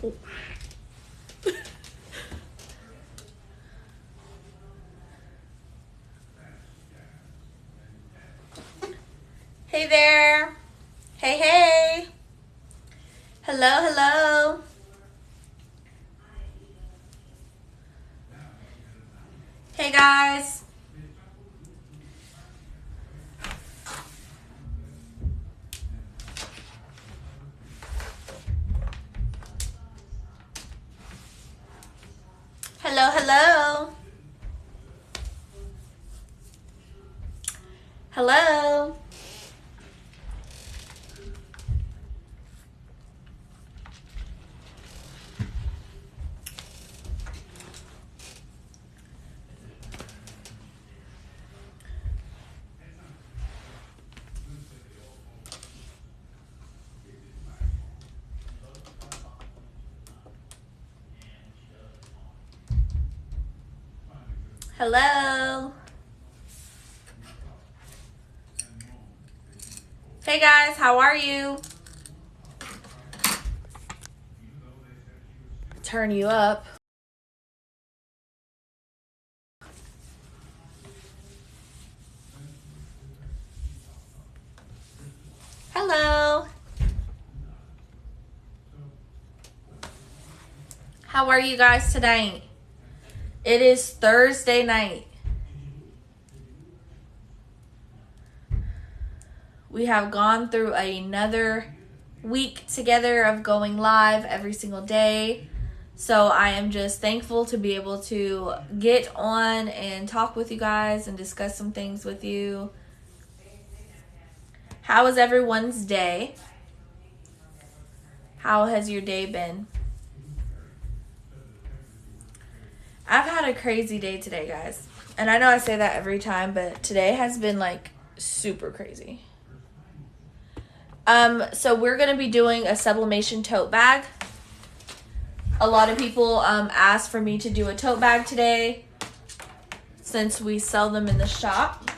Hey there. Hey, hey. Hello, hello. Hey, guys. Hello, hello. Hello. Hello. Hey guys, how are you? Turn you up. Hello. How are you guys today? It is Thursday night. We have gone through another week together of going live every single day. So I am just thankful to be able to get on and talk with you guys and discuss some things with you. How was everyone's day? How has your day been? I've had a crazy day today, guys. And I know I say that every time, but today has been like super crazy. So we're going to be doing a sublimation tote bag. A lot of people asked for me to do a tote bag today since we sell them in the shop.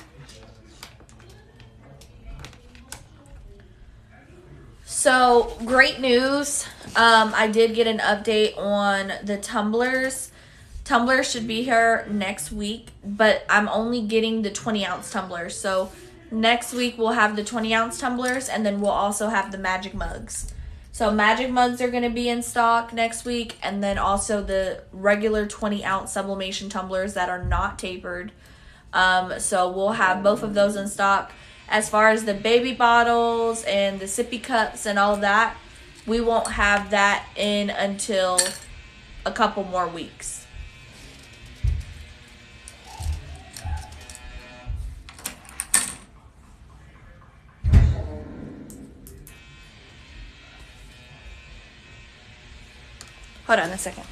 So great news. I did get an update on the tumblers. Tumblers should be here next week, but I'm only getting the 20-ounce tumblers. So next week we'll have the 20-ounce tumblers, and then we'll also have the magic mugs. So magic mugs are going to be in stock next week, and then also the regular 20-ounce sublimation tumblers that are not tapered. So we'll have both of those in stock. As far as the baby bottles and the sippy cups and all of that, we won't have that in until a couple more weeks. Hold on a second.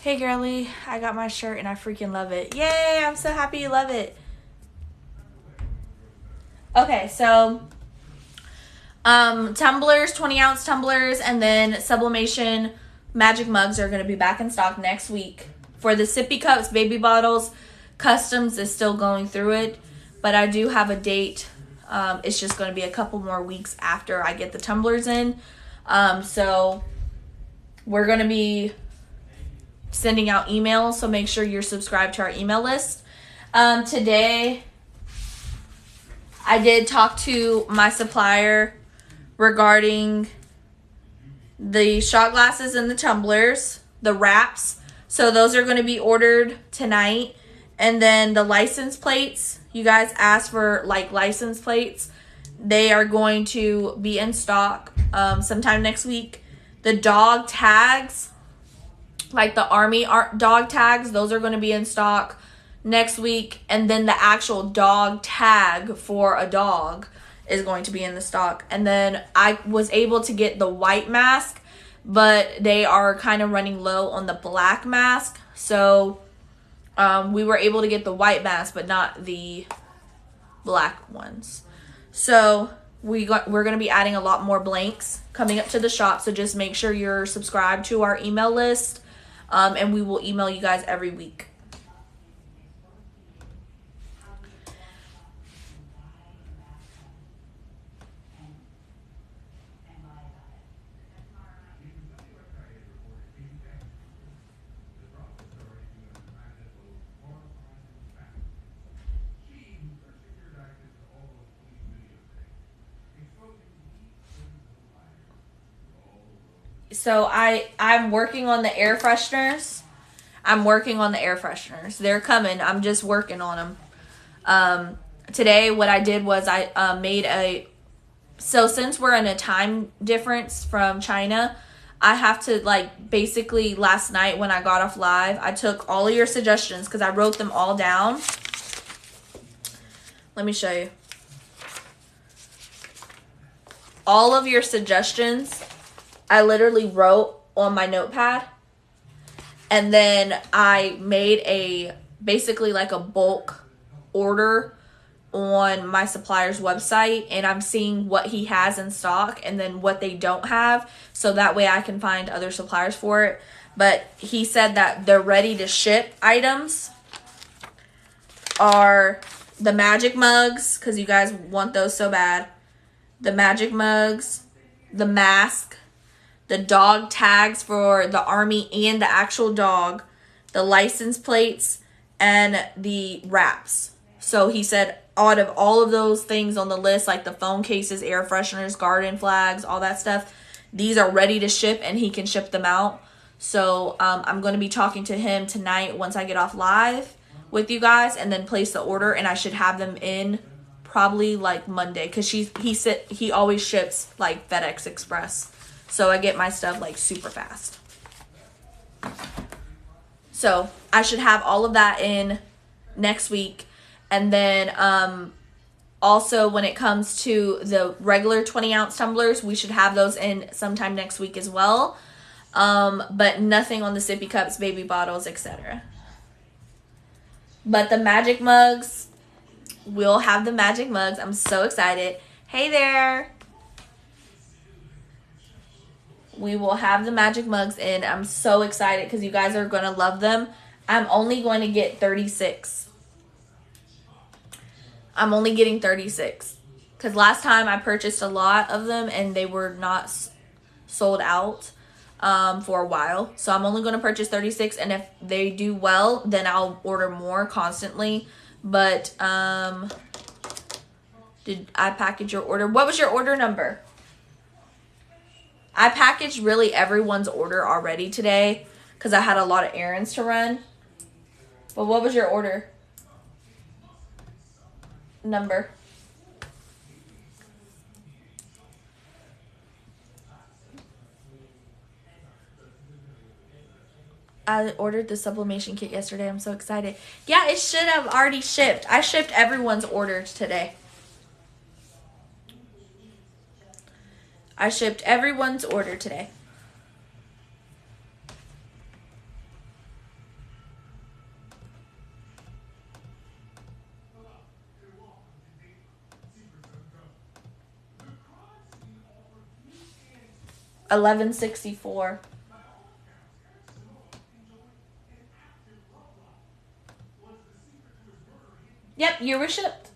Hey girly, I got my shirt and I freaking love it. Yay, I'm so happy you love it. Okay, so tumblers, 20-ounce tumblers, and then sublimation magic mugs are going to be back in stock next week. For the sippy cups, baby bottles, Customs is still going through it, but I do have a date. It's just going to be a couple more weeks after I get the tumblers in. So we're going to be sending out emails, so make sure you're subscribed to our email list. Today, I did talk to my supplier regarding the shot glasses and the tumblers, the wraps. So those are going to be ordered tonight. And then the license plates, you guys asked for like license plates. They are going to be in stock sometime next week. The dog tags, like the army dog tags, those are going to be in stock next week. And then the actual dog tag for a dog is going to be in the stock. And then I was able to get the white mask, but they are kind of running low on the black mask. So We were able to get the white mask, but not the black ones. So we're going to be adding a lot more blanks coming up to the shop. So just make sure you're subscribed to our email list, and we will email you guys every week. So I'm working on the air fresheners. They're coming. I'm just working on them. Today what I did was I made so since we're in a time difference from China, I have to, like, basically last night when I got off live, I took all of your suggestions because I wrote them all down. Let me show you. All of your suggestions I literally wrote on my notepad, and then I made basically like a bulk order on my supplier's website, and I'm seeing what he has in stock and then what they don't have, so that way I can find other suppliers for it. But he said that the ready to ship items are the magic mugs, because you guys want those so bad. The magic mugs, the mask, the dog tags for the army and the actual dog, the license plates, and the wraps. So he said out of all of those things on the list, like the phone cases, air fresheners, garden flags, all that stuff, these are ready to ship and he can ship them out. So I'm going to be talking to him tonight once I get off live with you guys, and then place the order, and I should have them in probably like Monday, because he said he always ships like FedEx Express. So I get my stuff like super fast. So I should have all of that in next week. And then also when it comes to the regular 20-ounce tumblers, we should have those in sometime next week as well. But nothing on the sippy cups, baby bottles, etc. But the magic mugs, we'll have the magic mugs. I'm so excited. Hey there. We will have the magic mugs in. I'm so excited because you guys are going to love them. I'm only going to get 36. I'm only getting 36. Because last time I purchased a lot of them and they were not sold out for a while. So I'm only going to purchase 36. And if they do well, then I'll order more constantly. But did I package your order? What was your order number? I packaged really everyone's order already today because I had a lot of errands to run. But what was your order number? I ordered the sublimation kit yesterday. I'm so excited. Yeah, it should have already shipped. I shipped everyone's orders today. I shipped everyone's order today. $11.64. Yep, you were shipped.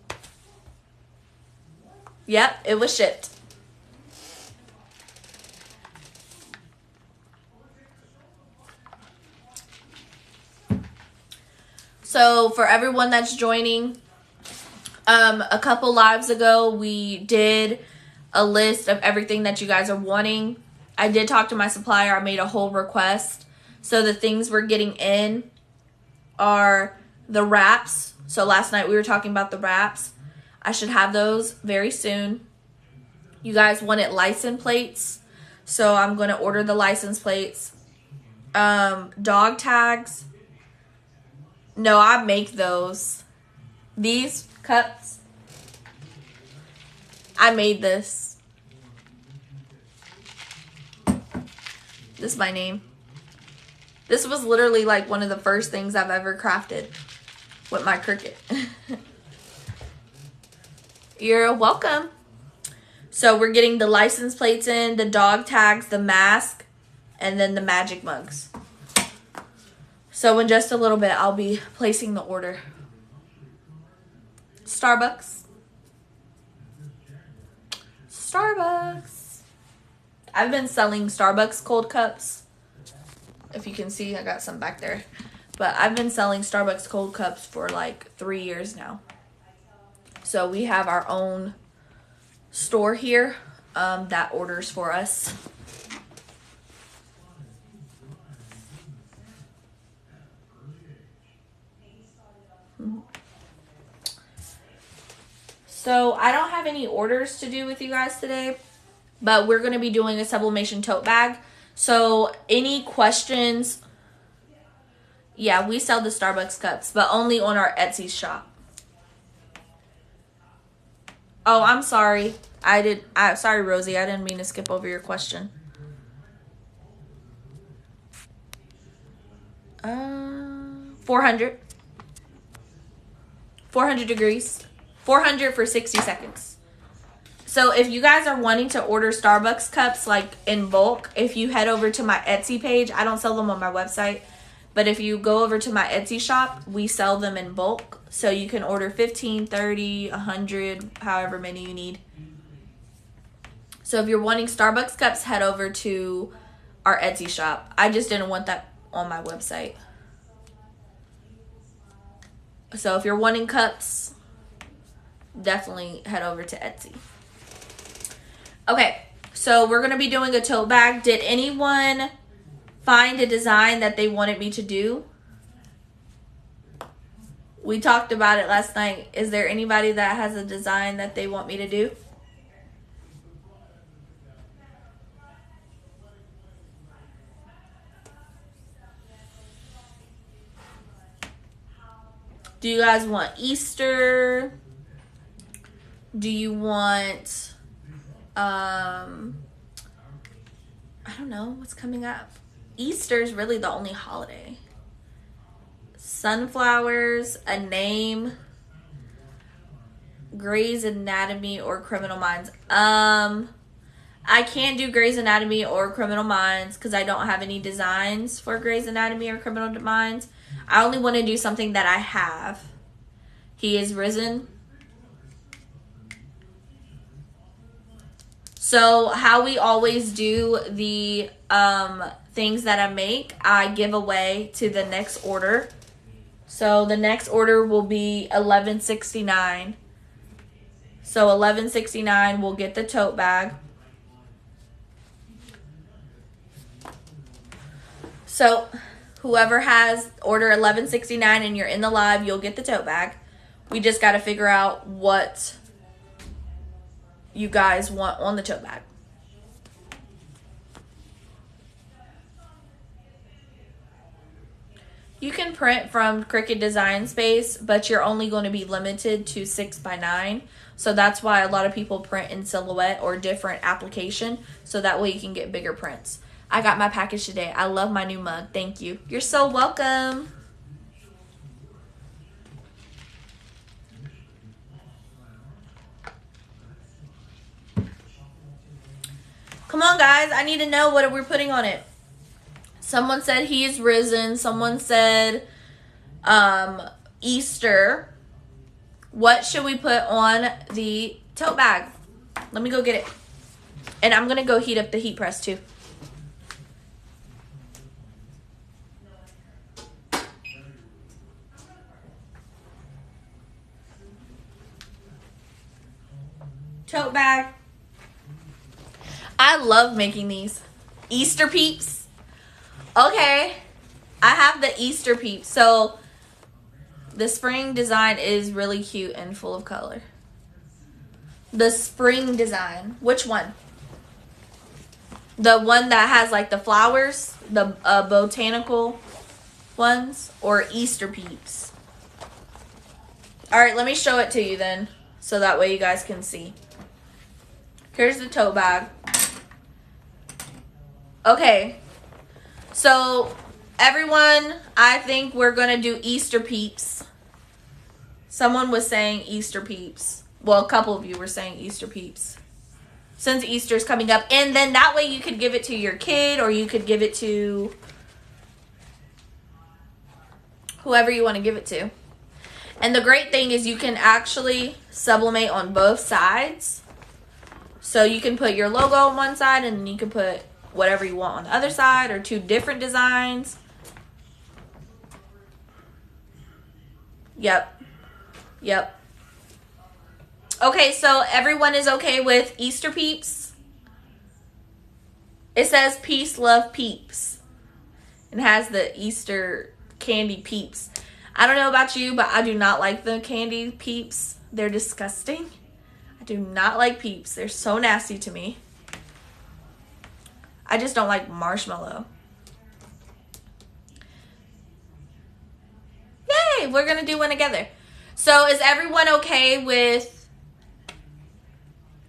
Yep, it was shipped. So for everyone that's joining, a couple lives ago, we did a list of everything that you guys are wanting. I did talk to my supplier. I made a whole request. So the things we're getting in are the wraps. So last night we were talking about the wraps. I should have those very soon. You guys wanted license plates. So I'm going to order the license plates. Dog tags. No, I make those. These cups, I made this. This is my name. This was literally like one of the first things I've ever crafted with my Cricut. You're welcome. So we're getting the license plates in, the dog tags, the mask, and then the magic mugs. So in just a little bit, I'll be placing the order. Starbucks. Starbucks. I've been selling Starbucks cold cups. If you can see, I got some back there. But I've been selling Starbucks cold cups for like 3 years now. So we have our own store here that orders for us. So I don't have any orders to do with you guys today, but we're going to be doing a sublimation tote bag. So any questions? Yeah, we sell the Starbucks cups, but only on our Etsy shop. Oh, I'm sorry. Sorry, Rosie. I didn't mean to skip over your question. 400. 400 degrees. 400 for 60 seconds. So if you guys are wanting to order Starbucks cups like in bulk, if you head over to my Etsy page, I don't sell them on my website, but if you go over to my Etsy shop, we sell them in bulk. So you can order 15, 30, 100, however many you need. So if you're wanting Starbucks cups, head over to our Etsy shop. I just didn't want that on my website. So if you're wanting cups, definitely head over to Etsy. Okay, so we're going to be doing a tote bag. Did anyone find a design that they wanted me to do? We talked about it last night. Is there anybody that has a design that they want me to do? Do you guys want Easter? Do you want, I don't know, what's coming up? Easter is really the only holiday. Sunflowers, a name, Grey's Anatomy, or Criminal Minds. I can't do Grey's Anatomy or Criminal Minds because I don't have any designs for Grey's Anatomy or Criminal Minds. I only want to do something that I have. He is risen. So how we always do the things that I make, I give away to the next order. So the next order will be $11.69. So $11.69 will get the tote bag. So whoever has order $11.69 and you're in the live, you'll get the tote bag. We just got to figure out what you guys want on the tote bag. You can print from Cricut Design Space, but you're only going to be limited to 6x9. So that's why a lot of people print in Silhouette or different application, so that way you can get bigger prints. I got my package today. I love my new mug. Thank you. You're so welcome. Come on, guys. I need to know what we're putting on it. Someone said he is risen. Someone said Easter. What should we put on the tote bag? Let me go get it. And I'm going to go heat up the heat press too. Tote bag. I love making these. Easter peeps. Okay. I have the Easter peeps. So the spring design is really cute and full of color. The spring design. Which one? The one that has like the flowers? The botanical ones? Or Easter peeps? Alright, let me show it to you then. So that way you guys can see. Here's the tote bag. Okay, so everyone, I think we're going to do Easter Peeps. Someone was saying Easter Peeps. Well, a couple of you were saying Easter Peeps. Since Easter's coming up. And then that way you could give it to your kid, or you could give it to whoever you want to give it to. And the great thing is you can actually sublimate on both sides. So you can put your logo on one side, and then you can put whatever you want on the other side, or two different designs. Yep. Okay, so everyone is okay with Easter Peeps? It says Peace, Love, Peeps. It has the Easter candy peeps. I don't know about you, but I do not like the candy peeps. They're disgusting. I do not like peeps. They're so nasty to me. I just don't like marshmallow. Yay, we're going to do one together. So is everyone okay with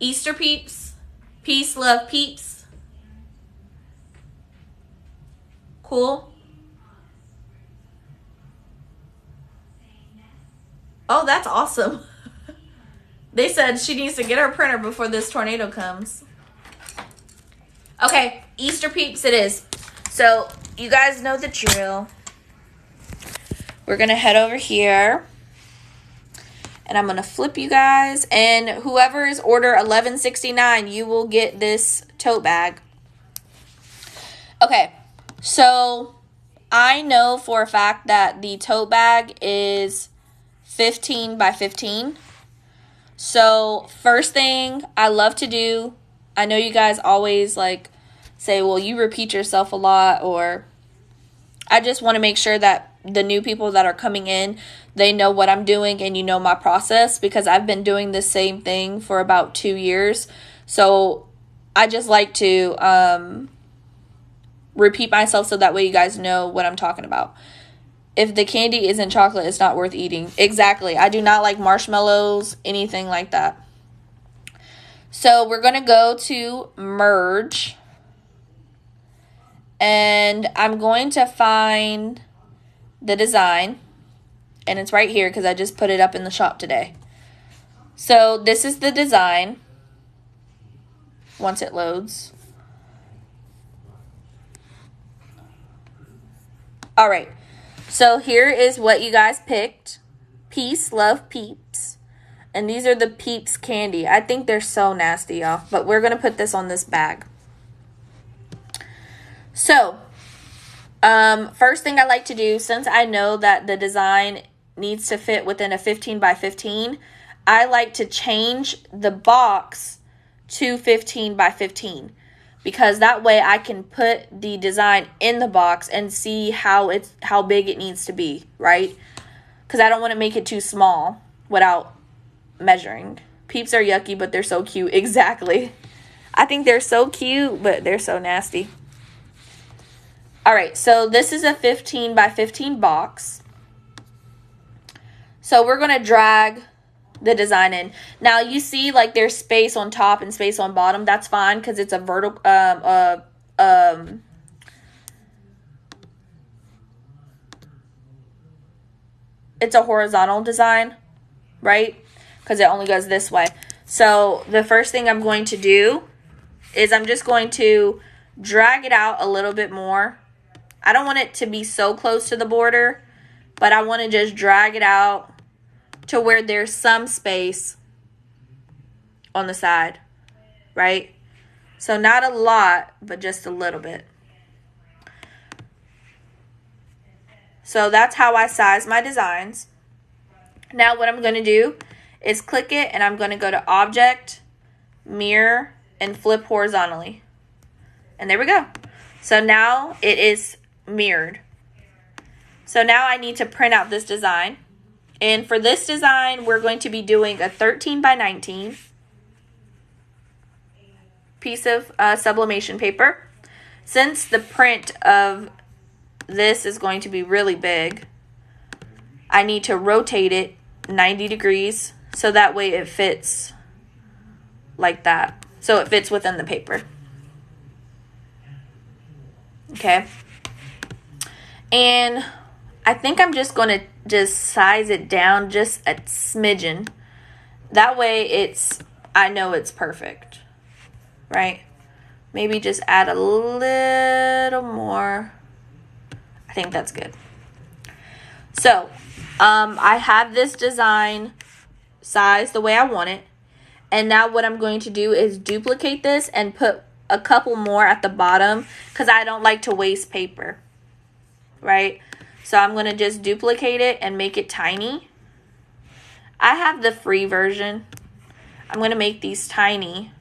Easter Peeps? Peace, Love, Peeps? Cool. Oh, that's awesome. They said she needs to get her printer before this tornado comes. Okay, Easter Peeps it is. So, you guys know the drill. We're going to head over here. And I'm going to flip you guys. And whoever is order 1169, you will get this tote bag. Okay, so I know for a fact that the tote bag is 15 by 15. So first thing I love to do, I know you guys always like say, well, you repeat yourself a lot, or I just want to make sure that the new people that are coming in, they know what I'm doing and you know my process, because I've been doing the same thing for about 2 years. So I just like to repeat myself so that way you guys know what I'm talking about. If the candy isn't chocolate, it's not worth eating. Exactly. I do not like marshmallows, anything like that. So we're going to go to merge. And I'm going to find the design. And it's right here because I just put it up in the shop today. So this is the design. Once it loads. All right. So here is what you guys picked. Peace, Love, Peeps. And these are the Peeps candy. I think they're so nasty, y'all. But we're going to put this on this bag. So, first thing I like to do, since I know that the design needs to fit within a 15 by 15, I like to change the box to 15 by 15. Because that way I can put the design in the box and see how big it needs to be, right? Because I don't want to make it too small without measuring. Peeps are yucky, but they're so cute. Exactly. I think they're so cute, but they're so nasty. All right, so this is a 15 by 15 box. So we're going to drag the design in. Now you see like there's space on top and space on bottom. That's fine because it's a vertical it's a horizontal design, right? Because it only goes this way. So the first thing I'm going to do is I'm just going to drag it out a little bit more. I don't want it to be so close to the border, but I want to just drag it out to where there's some space on the side, right? So not a lot, but just a little bit. So that's how I size my designs. Now what I'm going to do is click it, and I'm going to go to Object, Mirror, and Flip Horizontally. And there we go. So now it is mirrored. So now I need to print out this design. And for this design, we're going to be doing a 13 by 19 piece of sublimation paper. Since the print of this is going to be really big, I need to rotate it 90 degrees so that way it fits like that. So it fits within the paper. Okay. And I think I'm just going to just size it down just a smidgen. That way I know it's perfect, right? Maybe just add a little more. I think that's good. So, I have this design sized the way I want it. And now what I'm going to do is duplicate this and put a couple more at the bottom because I don't like to waste paper, right? So I'm going to just duplicate it and make it tiny. I have the free version. I'm going to make these tiny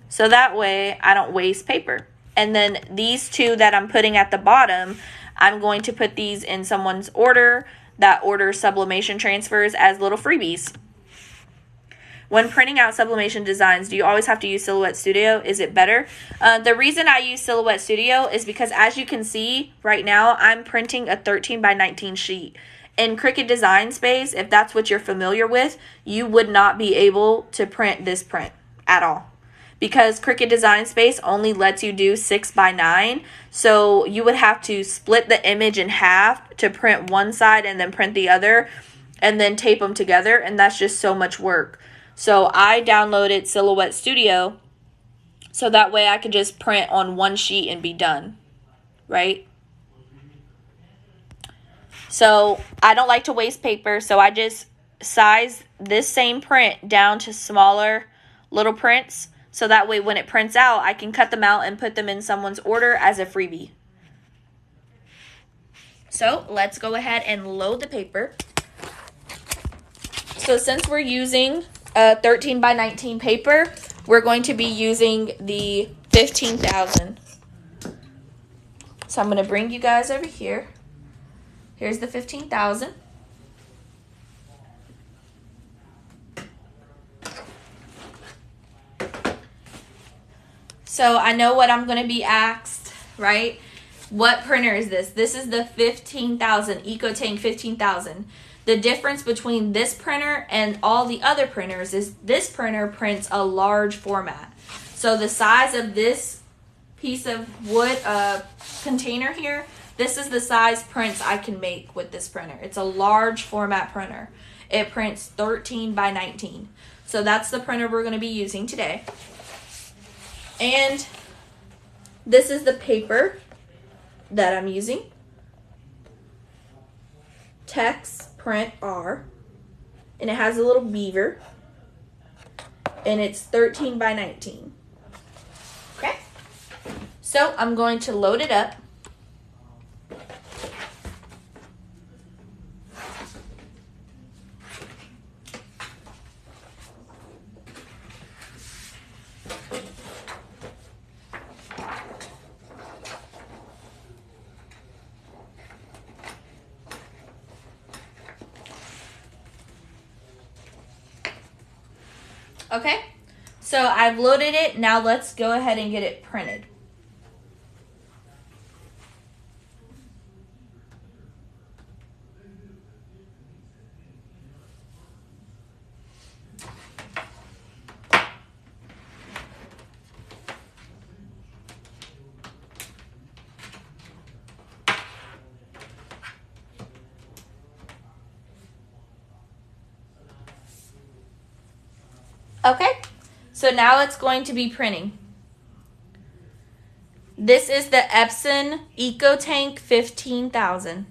so that way I don't waste paper. And then these two that I'm putting at the bottom, I'm going to put these in someone's order that orders sublimation transfers as little freebies. When printing out sublimation designs, do you always have to use Silhouette Studio? Is it better? The reason I use Silhouette Studio is because, as you can see right now, I'm printing a 13 by 19 sheet. In Cricut Design Space, if that's what you're familiar with, you would not be able to print this print at all. Because Cricut Design Space only lets you do 6 by 9, so you would have to split the image in half to print one side and then print the other, and then tape them together, and that's just so much work. So I downloaded Silhouette Studio so that way I could just print on one sheet and be done, right? So I don't like to waste paper, so I just size this same print down to smaller little prints so that way when it prints out, I can cut them out and put them in someone's order as a freebie. So let's go ahead and load the paper. So since we're using 13 by 19 paper, we're going to be using the 15,000. So I'm going to bring you guys over here. Here's the 15,000. So I know what I'm going to be asked, right? What printer is this? This is the 15,000, EcoTank 15,000. The difference between this printer and all the other printers is this printer prints a large format. So the size of this piece of wood container here, this is the size prints I can make with this printer. It's a large format printer. It prints 13 by 19. So that's the printer we're going to be using today. And this is the paper that I'm using. Tex Print R, and it has a little beaver, and it's 13 by 19. Okay, so I'm going to load it up. Okay, so I've loaded it. Now let's go ahead and get it printed. Okay, so now it's going to be printing. This is the Epson EcoTank 15,000.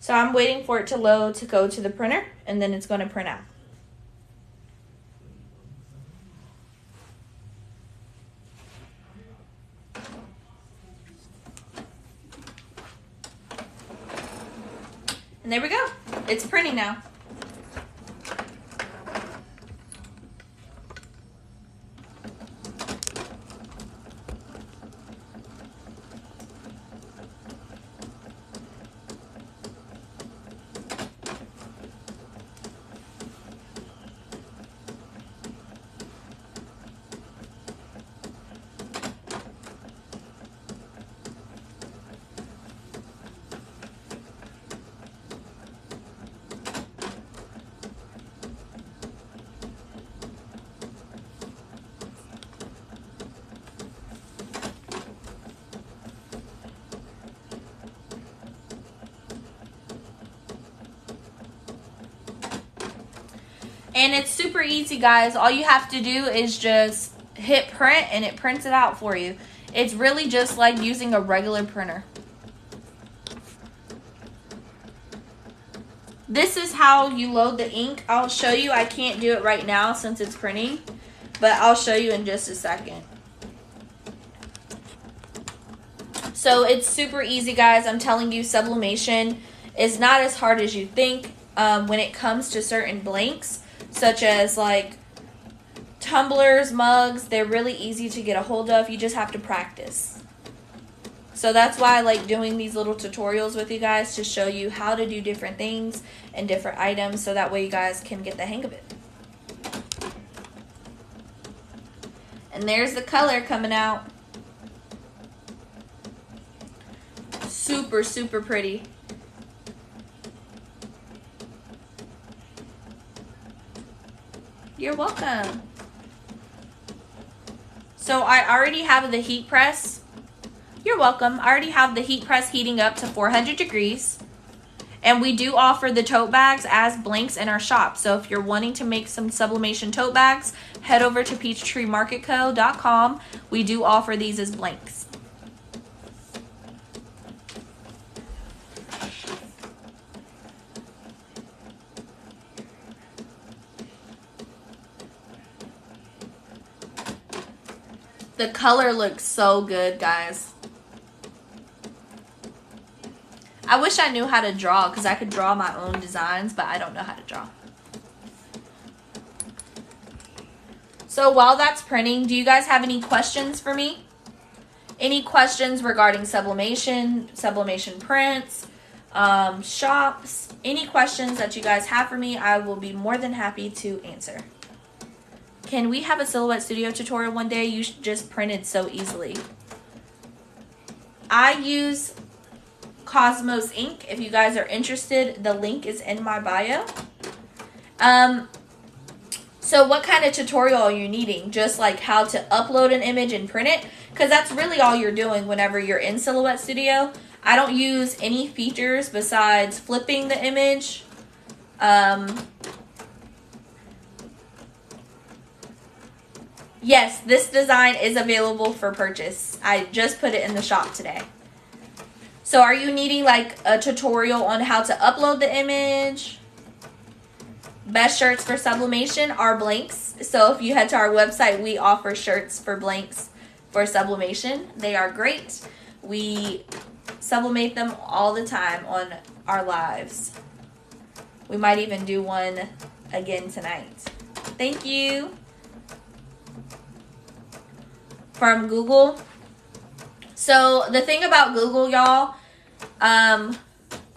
So I'm waiting for it to load to go to the printer, and then it's going to print out. And there we go. It's printing now. And it's super easy, guys. All you have to do is just hit print and it prints it out for you. It's really just like using a regular printer. This is how you load the ink. I'll show you. I can't do it right now since it's printing, but I'll show you in just a second. So it's super easy, guys. I'm telling you, sublimation is not as hard as you think when it comes to certain blanks, such as like tumblers, mugs. They're really easy to get a hold of. You just have to practice. So that's why I like doing these little tutorials with you guys, to show you how to do different things and different items, so that way you guys can get the hang of it. And there's the color coming out. Super, super pretty. You're welcome. So I already have the heat press. You're welcome. I already have the heat press heating up to 400 degrees. And we do offer the tote bags as blanks in our shop. So if you're wanting to make some sublimation tote bags, head over to peachtreemarketco.com. We do offer these as blanks. The color looks so good, guys. I wish I knew how to draw, because I could draw my own designs, but I don't know how to draw. So while that's printing, do you guys have any questions for me? Any questions regarding sublimation, sublimation prints, shops, any questions that you guys have for me, I will be more than happy to answer. Can we have a Silhouette Studio tutorial one day? You just printed so easily. I use Cosmos ink. If you guys are interested, the link is in my bio. So what kind of tutorial are you needing? Just like how to upload an image and print it? Because that's really all you're doing whenever you're in Silhouette Studio. I don't use any features besides flipping the image. Yes, this design is available for purchase. I just put it in the shop today. So are you needing like a tutorial on how to upload the image? Best shirts for sublimation are blanks. So if you head to our website, we offer shirts for blanks for sublimation. They are great. We sublimate them all the time on our lives. We might even do one again tonight. Thank you. From Google. So the thing about Google, y'all,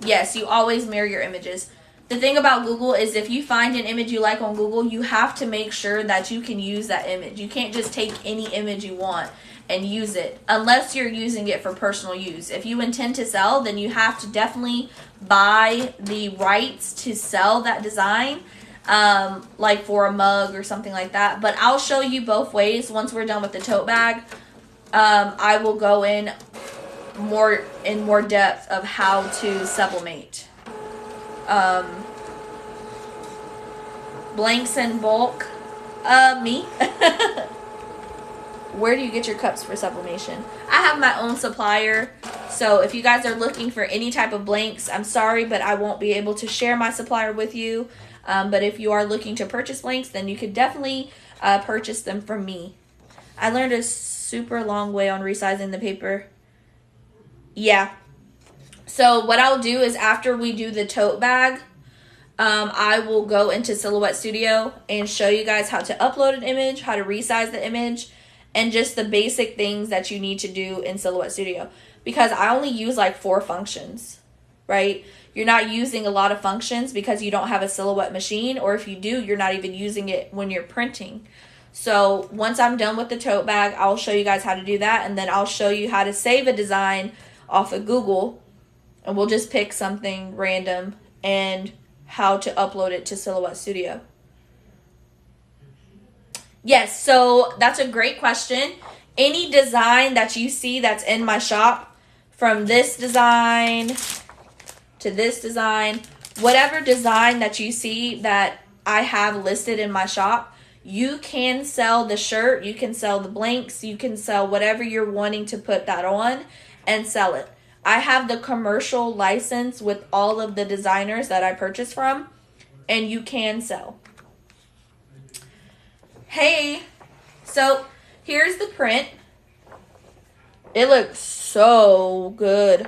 yes, you always mirror your images. The thing about Google is if you find an image you like on Google, you have to make sure that you can use that image. You can't just take any image you want and use it unless you're using it for personal use. If you intend to sell, then you have to definitely buy the rights to sell that design, like for a mug or something like that. But I'll show you both ways. Once we're done with the tote bag, I will go in more depth of how to sublimate. Blanks in bulk. Me. Where do you get your cups for sublimation? I have my own supplier. So if you guys are looking for any type of blanks, I'm sorry, but I won't be able to share my supplier with you. But if you are looking to purchase blanks, then you could definitely purchase them from me. I learned a super long way on resizing the paper. Yeah. So what I'll do is after we do the tote bag, I will go into Silhouette Studio and show you guys how to upload an image, how to resize the image, and just the basic things that you need to do in Silhouette Studio. Because I only use like 4 functions, right? You're not using a lot of functions because you don't have a Silhouette machine, or if you do, you're not even using it when you're printing. So once I'm done with the tote bag, I'll show you guys how to do that, and then I'll show you how to save a design off of Google, and we'll just pick something random, and how to upload it to Silhouette Studio. Yes, so that's a great question. Any design that you see that's in my shop, from this design to this design, whatever design that you see that I have listed in my shop. You can sell the shirt, you can sell the blanks, you can sell whatever you're wanting to put that on and sell it. I have the commercial license with all of the designers that I purchased from, and you can sell. Hey, so here's the print. It looks so good.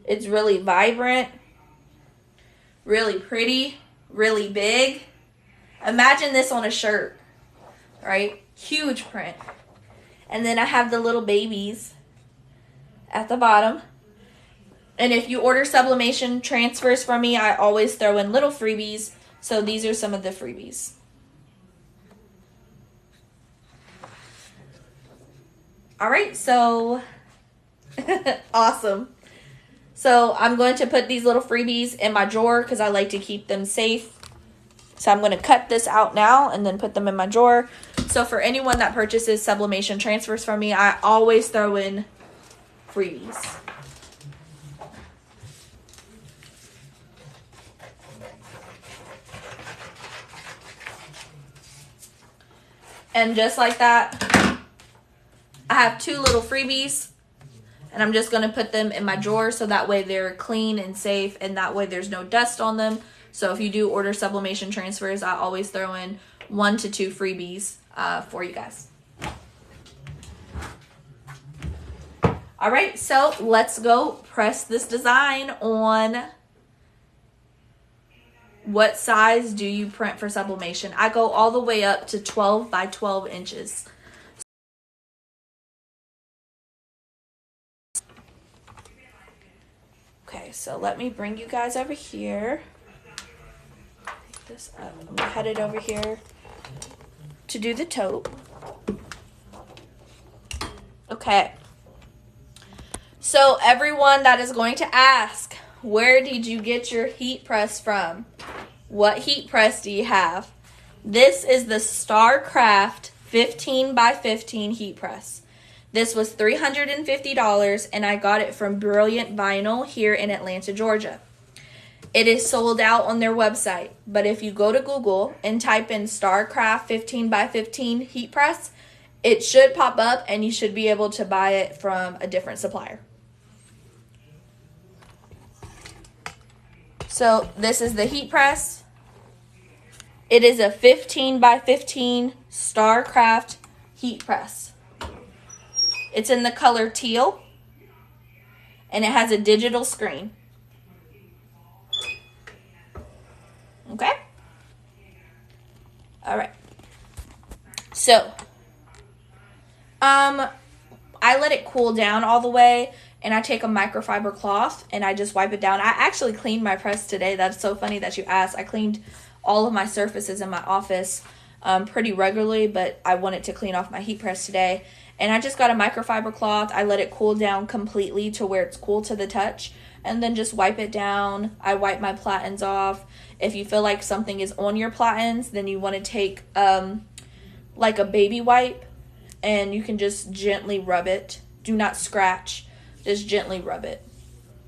It's really vibrant, really pretty, really big. Imagine this on a shirt, right? Huge print. And then I have the little babies at the bottom. And if you order sublimation transfers from me, I always throw in little freebies. So these are some of the freebies. All right, so awesome. So I'm going to put these little freebies in my drawer because I like to keep them safe. So I'm going to cut this out now and then put them in my drawer. So for anyone that purchases sublimation transfers from me, I always throw in freebies. And just like that, I have 2 little freebies. And I'm just going to put them in my drawer so that way they're clean and safe. And that way there's no dust on them. So if you do order sublimation transfers, I always throw in 1 to 2 freebies for you guys. All right, so let's go press this design on. What size do you print for sublimation? I go all the way up to 12 by 12 inches. Okay, so let me bring you guys over here. Pick this up. I'm headed over here to do the tote. Okay. So everyone that is going to ask, where did you get your heat press from? What heat press do you have? This is the StarCraft 15 by 15 heat press. This was $350 and I got it from Brilliant Vinyl here in Atlanta, Georgia. It is sold out on their website, but if you go to Google and type in StarCraft 15 by 15 heat press, it should pop up and you should be able to buy it from a different supplier. So this is the heat press. It is a 15 by 15 StarCraft heat press. It's in the color teal, and it has a digital screen. Okay? All right. So, I let it cool down all the way, and I take a microfiber cloth, and I just wipe it down. I actually cleaned my press today. That's so funny that you asked. I cleaned all of my surfaces in my office pretty regularly, but I wanted to clean off my heat press today. And I just got a microfiber cloth. I let it cool down completely to where it's cool to the touch. And then just wipe it down. I wipe my platens off. If you feel like something is on your platens, then you want to take like a baby wipe. And you can just gently rub it. Do not scratch. Just gently rub it.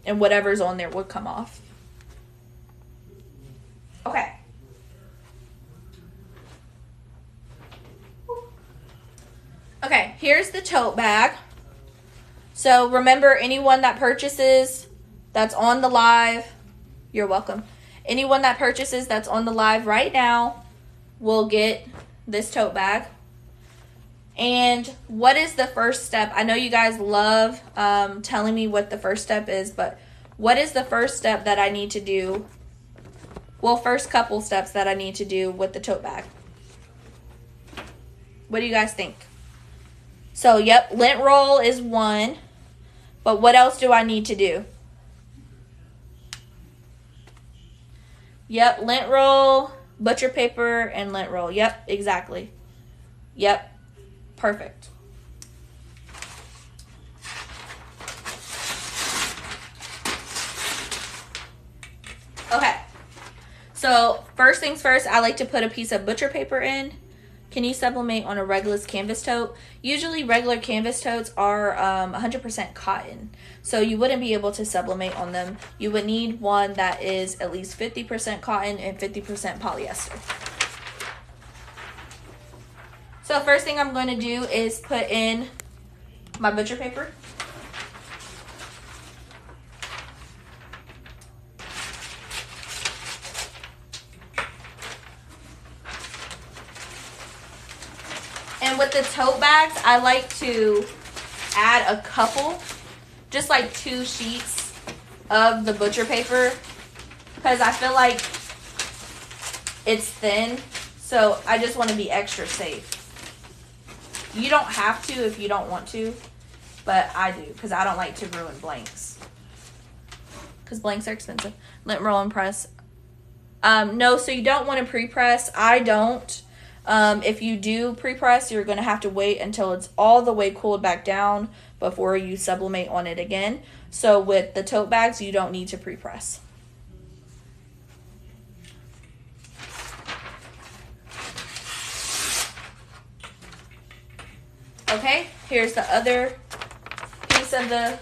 And whatever's on there would come off. Okay. Okay, here's the tote bag. So remember, anyone that purchases that's on the live, you're welcome. Anyone that purchases that's on the live right now will get this tote bag. And what is the first step? I know you guys love telling me what the first step is, but what is the first step that I need to do? Well, first couple steps that I need to do with the tote bag. What do you guys think? So, yep, lint roll is one. But what else do I need to do? Yep, lint roll, butcher paper, and lint roll. Yep, exactly. Yep, perfect. Okay. So, first things first, I like to put a piece of butcher paper in Can you sublimate on a regular canvas tote? Usually regular canvas totes are 100% cotton. So you wouldn't be able to sublimate on them. You would need one that is at least 50% cotton and 50% polyester. So first thing I'm going to do is put in my butcher paper. And with the tote bags, I like to add a couple, just like 2 sheets of the butcher paper, because I feel like it's thin, so I just want to be extra safe. You don't have to if you don't want to, but I do, because I don't like to ruin blanks, because blanks are expensive. Lint roll and press. No, so you don't want to pre-press. I don't. If you do pre-press, you're going to have to wait until it's all the way cooled back down before you sublimate on it again. So with the tote bags, you don't need to pre-press. Okay, here's the other piece of the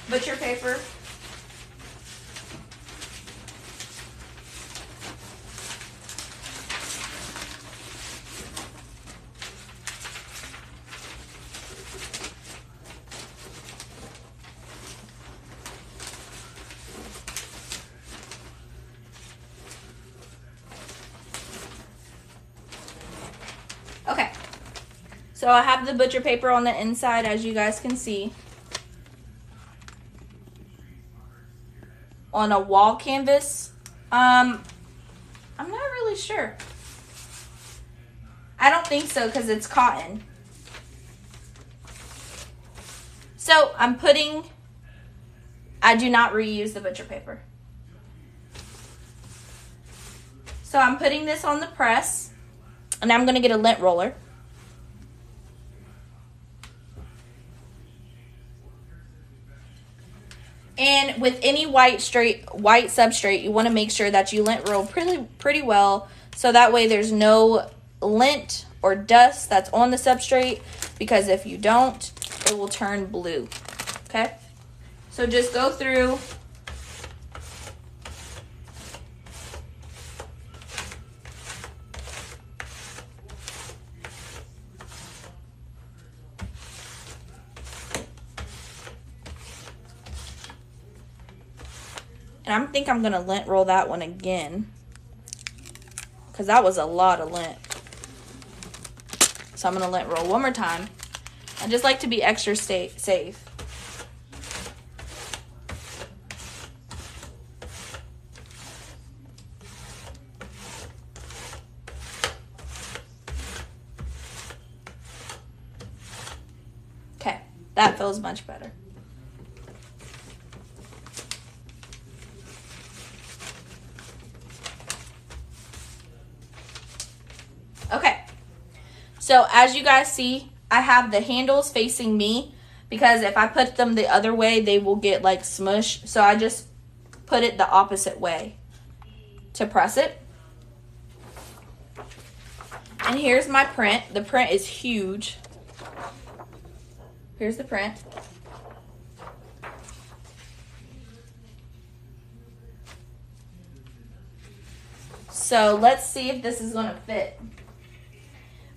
butcher paper. Okay, so I have the butcher paper on the inside, as you guys can see. On a wall canvas, I'm not really sure. I don't think so, because it's cotton. So I do not reuse the butcher paper. So I'm putting this on the press. And I'm going to get a lint roller. And with any white substrate, you want to make sure that you lint roll pretty well, so that way there's no lint or dust that's on the substrate, because if you don't, it will turn blue. Okay? So just go through and I think I'm going to lint roll that one again, because that was a lot of lint. So I'm going to lint roll one more time. I just like to be extra safe. Okay, that feels much better. Okay, so as you guys see, I have the handles facing me, because if I put them the other way, they will get like smush. So I just put it the opposite way to press it. And here's my print. The print is huge. Here's the print. So let's see if this is going to fit.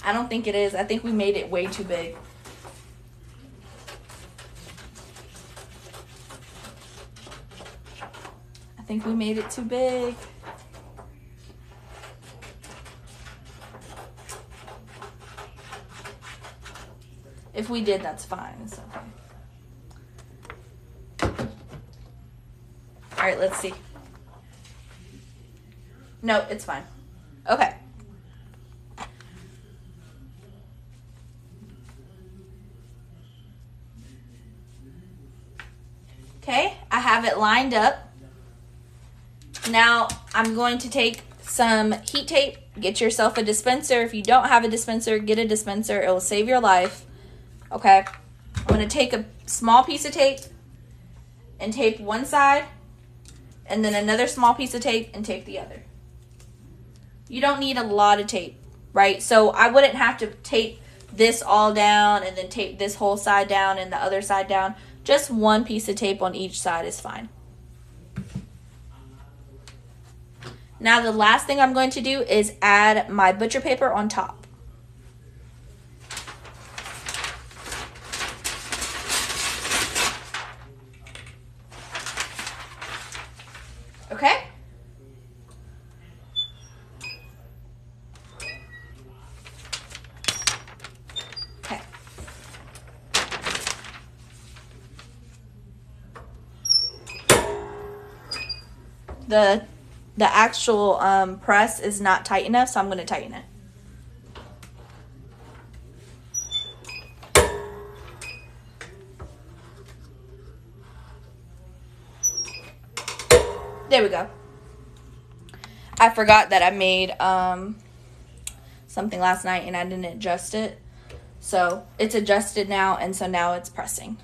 I don't think it is. I think we made it way too big. I think we made it too big. If we did, that's fine. It's okay. All right, let's see. No, it's fine. Okay. Okay, I have it lined up. Now I'm going to take some heat tape. Get yourself a dispenser. If you don't have a dispenser, get a dispenser. It will save your life. Okay, I'm going to take a small piece of tape and tape one side, and then another small piece of tape and tape the other. You don't need a lot of tape, right? So I wouldn't have to tape this all down and then tape this whole side down and the other side down. Just one piece of tape on each side is fine. Now the last thing I'm going to do is add my butcher paper on top. Okay? Okay. The actual press is not tight enough, so I'm going to tighten it. There we go. I forgot that I made something last night and I didn't adjust it. So it's adjusted now, and so now it's pressing.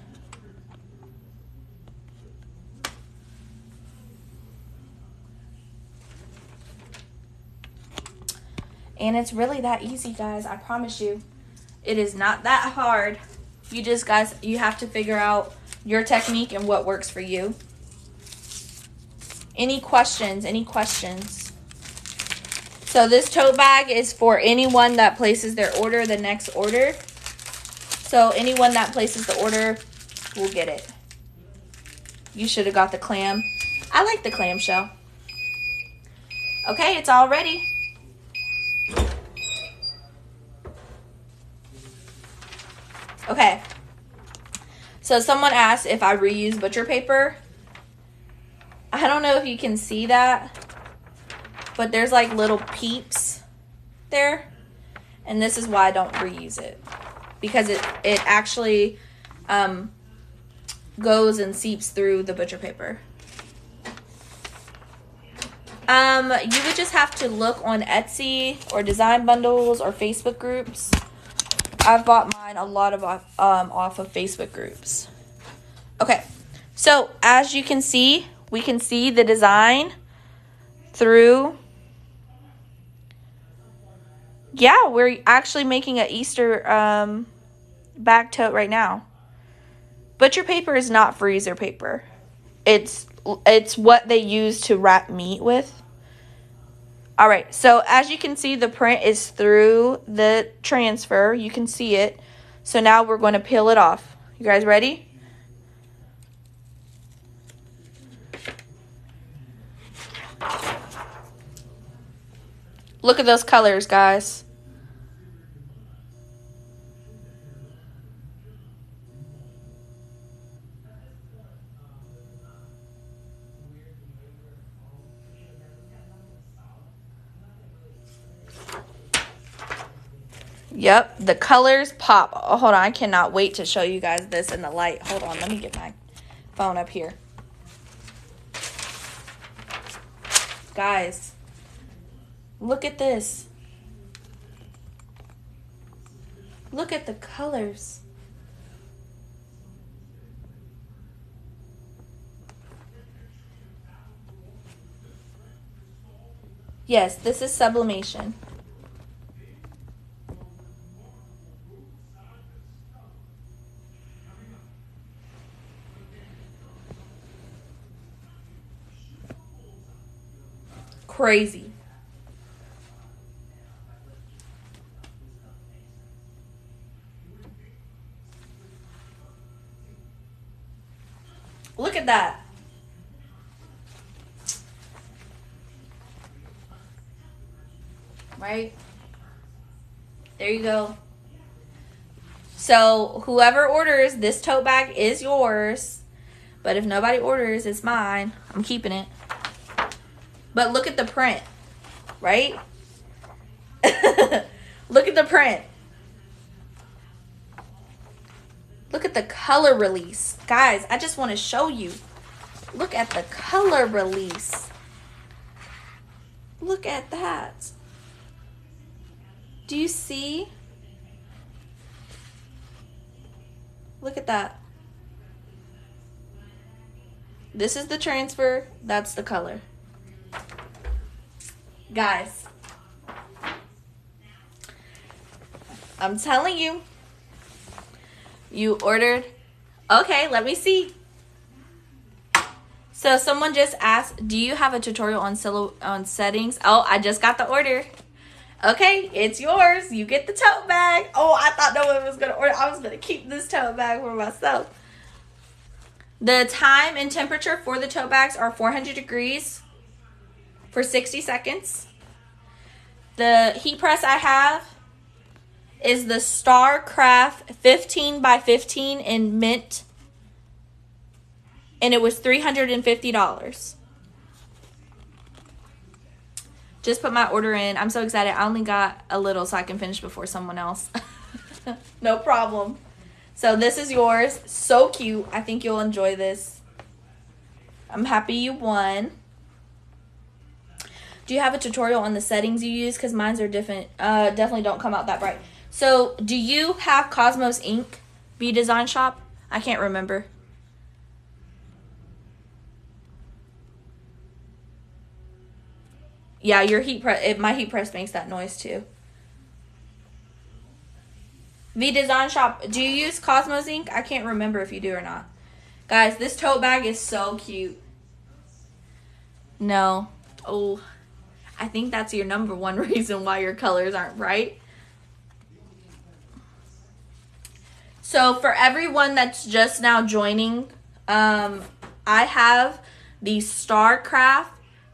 And it's really that easy, guys. I promise you. It is not that hard. You just, guys, you have to figure out your technique and what works for you. Any questions? Any questions? So this tote bag is for anyone that places their order the next order. So anyone that places the order will get it. You should have got the clam. I like the clamshell. Okay, it's all ready. Okay, so someone asked if I reuse butcher paper. I don't know if you can see that, but there's like little peeps there. And this is why I don't reuse it. Because it actually goes and seeps through the butcher paper. You would just have to look on Etsy or Design Bundles or Facebook groups. I've bought mine a lot of off of Facebook groups. Okay, so as you can see, we can see the design through. Yeah, we're actually making an Easter bag tote right now. Butcher paper is not freezer paper. It's what they use to wrap meat with. All right, so as you can see, the print is through the transfer. You can see it. So now we're going to peel it off. You guys ready? Look at those colors, guys. Yep, the colors pop. Oh, hold on, I cannot wait to show you guys this in the light. Hold on, let me get my phone up here. Guys, look at this. Look at the colors. Yes, this is sublimation. Crazy. Look at that. Right? There you go. So whoever orders, this tote bag is yours. But if nobody orders, it's mine. I'm keeping it. But look at the print, right? Look at the print. Look at the color release. Guys, I just want to show you. Look at the color release. Look at that. Do you see? Look at that. This is the transfer. That's the color. Guys, I'm telling you. You ordered. Okay, let me see. So someone just asked, do you have a tutorial on settings? Oh, I just got the order. Okay, it's yours. You get the tote bag. Oh, I thought no one was going to order. I was going to keep this tote bag for myself. The time and temperature for the tote bags are 400 degrees for 60 seconds. The heat press I have is the StarCraft 15 by 15 in mint. And it was $350. Just put my order in. I'm so excited. I only got a little so I can finish before someone else. No problem. So this is yours. So cute. I think you'll enjoy this. I'm happy you won. Do you have a tutorial on the settings you use? Because mine are different. Definitely don't come out that bright. So do you have Cosmos ink? V-Design Shop? I can't remember. Yeah, your heat press. My heat press makes that noise too. V-Design Shop. Do you use Cosmos ink? I can't remember if you do or not. Guys, this tote bag is so cute. No. Oh, I think that's your number one reason why your colors aren't bright. So for everyone that's just now joining, I have the StarCraft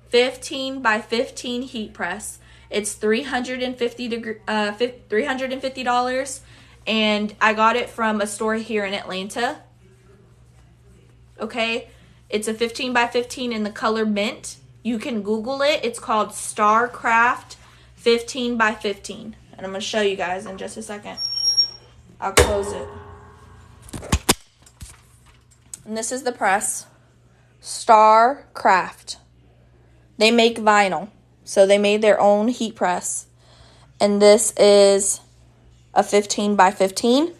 15 by 15 heat press. It's $350, and I got it from a store here in Atlanta. Okay, it's a 15 by 15 in the color mint. You can Google it. It's called StarCraft 15 by 15, and I'm gonna show you guys in just a second. I'll close it. And this is the press. StarCraft. They make vinyl, so they made their own heat press. And this is a 15 by 15.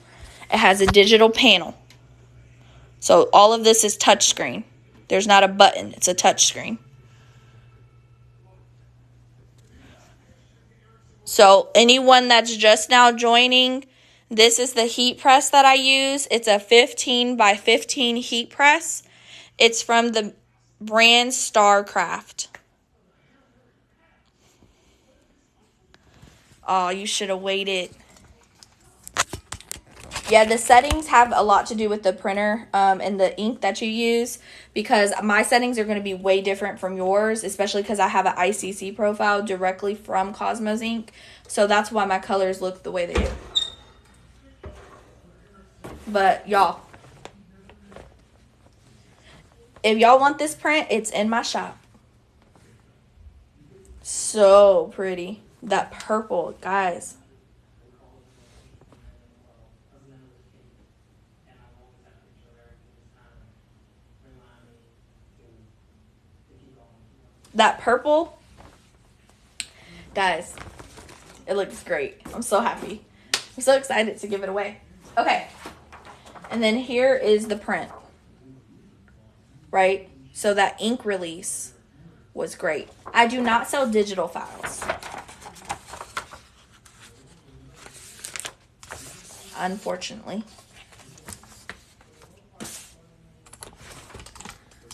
It has a digital panel. So all of this is touchscreen. There's not a button. It's a touchscreen. So anyone that's just now joining, this is the heat press that I use. It's a 15 by 15 heat press. It's from the brand StarCraft. Oh, you should have waited. Yeah, the settings have a lot to do with the printer and the ink that you use, because my settings are going to be way different from yours, especially because I have an ICC profile directly from Cosmos ink. So that's why my colors look the way they do. But y'all, if y'all want this print, it's in my shop. So pretty. That purple, guys. That purple, guys, it looks great. I'm so happy. I'm so excited to give it away. Okay. And then here is the print. Right? So that ink release was great. I do not sell digital files. Unfortunately.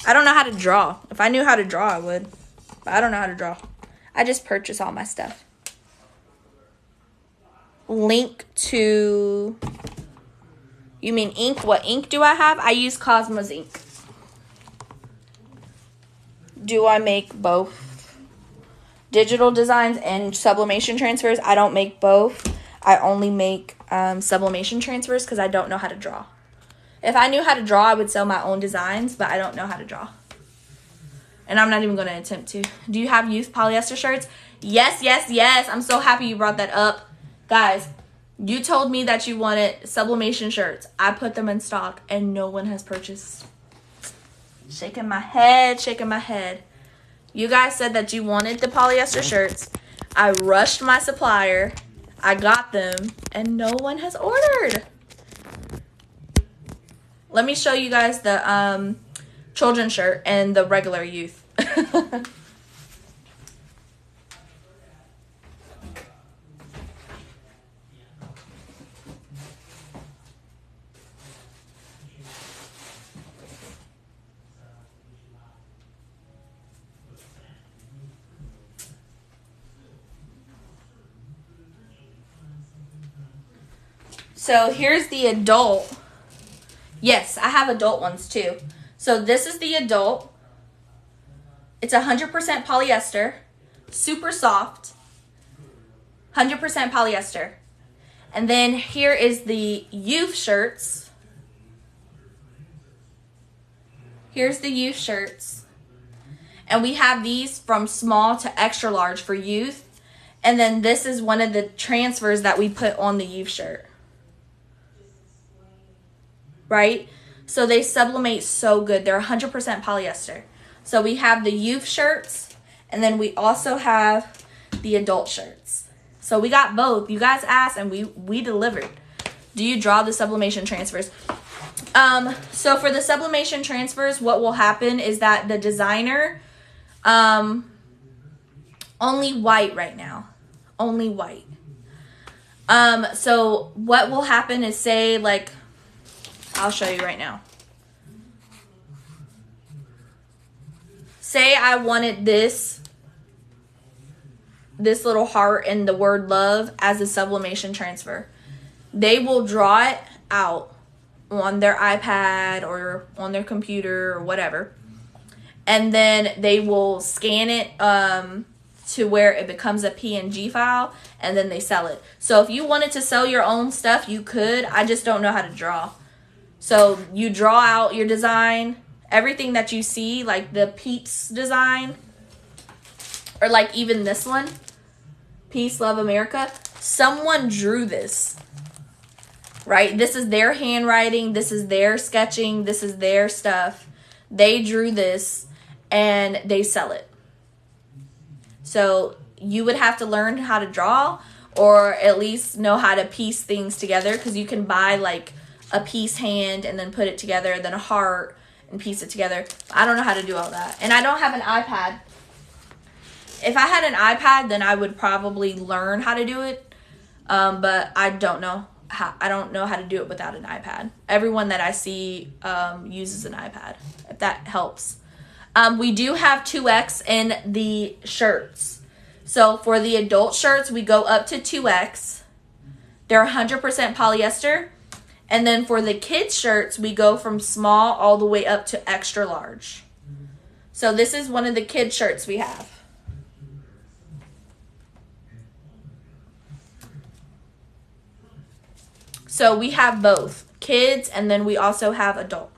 I don't know how to draw. If I knew how to draw, I would. But I don't know how to draw. I just purchase all my stuff. Link to... You mean ink? What ink do I have? I use Cosmos ink. Do I make both? Digital designs and sublimation transfers? I don't make both. I only make sublimation transfers because I don't know how to draw. If I knew how to draw, I would sell my own designs, but I don't know how to draw. And I'm not even going to attempt to. Do you have youth polyester shirts? Yes, yes, yes. I'm so happy you brought that up. Guys, you told me that you wanted sublimation shirts. I put them in stock, and no one has purchased. Shaking my head, shaking my head. You guys said that you wanted the polyester shirts. I rushed my supplier. I got them, and no one has ordered. Let me show you guys the children's shirt and the regular youth. So here's the adult. Yes, I have adult ones too. So this is the adult. It's 100% polyester, super soft, 100% polyester. And then here is the youth shirts. Here's the youth shirts. And we have these from small to extra large for youth. And then this is one of the transfers that we put on the youth shirt. Right? So they sublimate so good. They're 100% polyester. So we have the youth shirts, and then we also have the adult shirts. So we got both. You guys asked, and we delivered. Do you draw the sublimation transfers? So for the sublimation transfers, what will happen is that the designer, only white right now. Only white. So what will happen is, say, like, I'll show you right now. Say I wanted this little heart and the word love as a sublimation transfer. They will draw it out on their iPad or on their computer or whatever. And then they will scan it to where it becomes a PNG file, and then they sell it. So if you wanted to sell your own stuff, you could. I just don't know how to draw. So you draw out your design, everything that you see, like the Pete's design, or like even this one, Peace, Love, America. Someone drew this, right? This is their handwriting. This is their sketching. This is their stuff. They drew this and they sell it. So you would have to learn how to draw, or at least know how to piece things together, because you can buy like a piece hand and then put it together, then a heart and piece it together. I don't know how to do all that. And I don't have an iPad. If I had an iPad, then I would probably learn how to do it. But I don't know how to do it without an iPad. Everyone that I see uses an iPad, if that helps. We do have 2X in the shirts. So for the adult shirts, we go up to 2X. They're 100% polyester. And then for the kids' shirts, we go from small all the way up to extra large. So this is one of the kids' shirts we have. So we have both kids, and then we also have adult.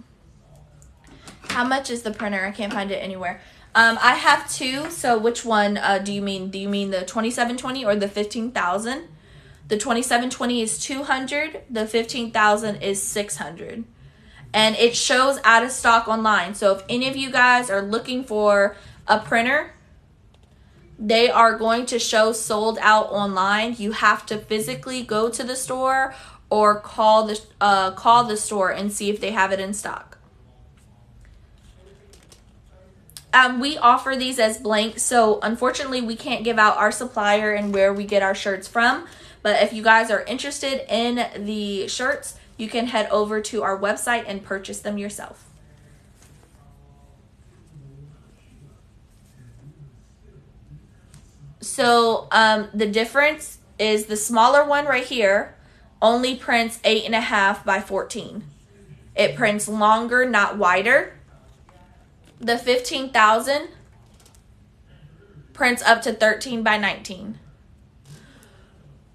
How much is the printer? I can't find it anywhere. I have two. So which one do you mean? Do you mean the 2720 or the 15,000? The 2720 is 200. The 15,000 is 600. And it shows out of stock online. So if any of you guys are looking for a printer, they are going to show sold out online. You have to physically go to the store or call the store and see if they have it in stock. We offer these as blank, so unfortunately we can't give out our supplier and where we get our shirts from. But if you guys are interested in the shirts, you can head over to our website and purchase them yourself. So the difference is the smaller one right here only prints 8.5 by 14. It prints longer, not wider. The 15,000 prints up to 13 by 19.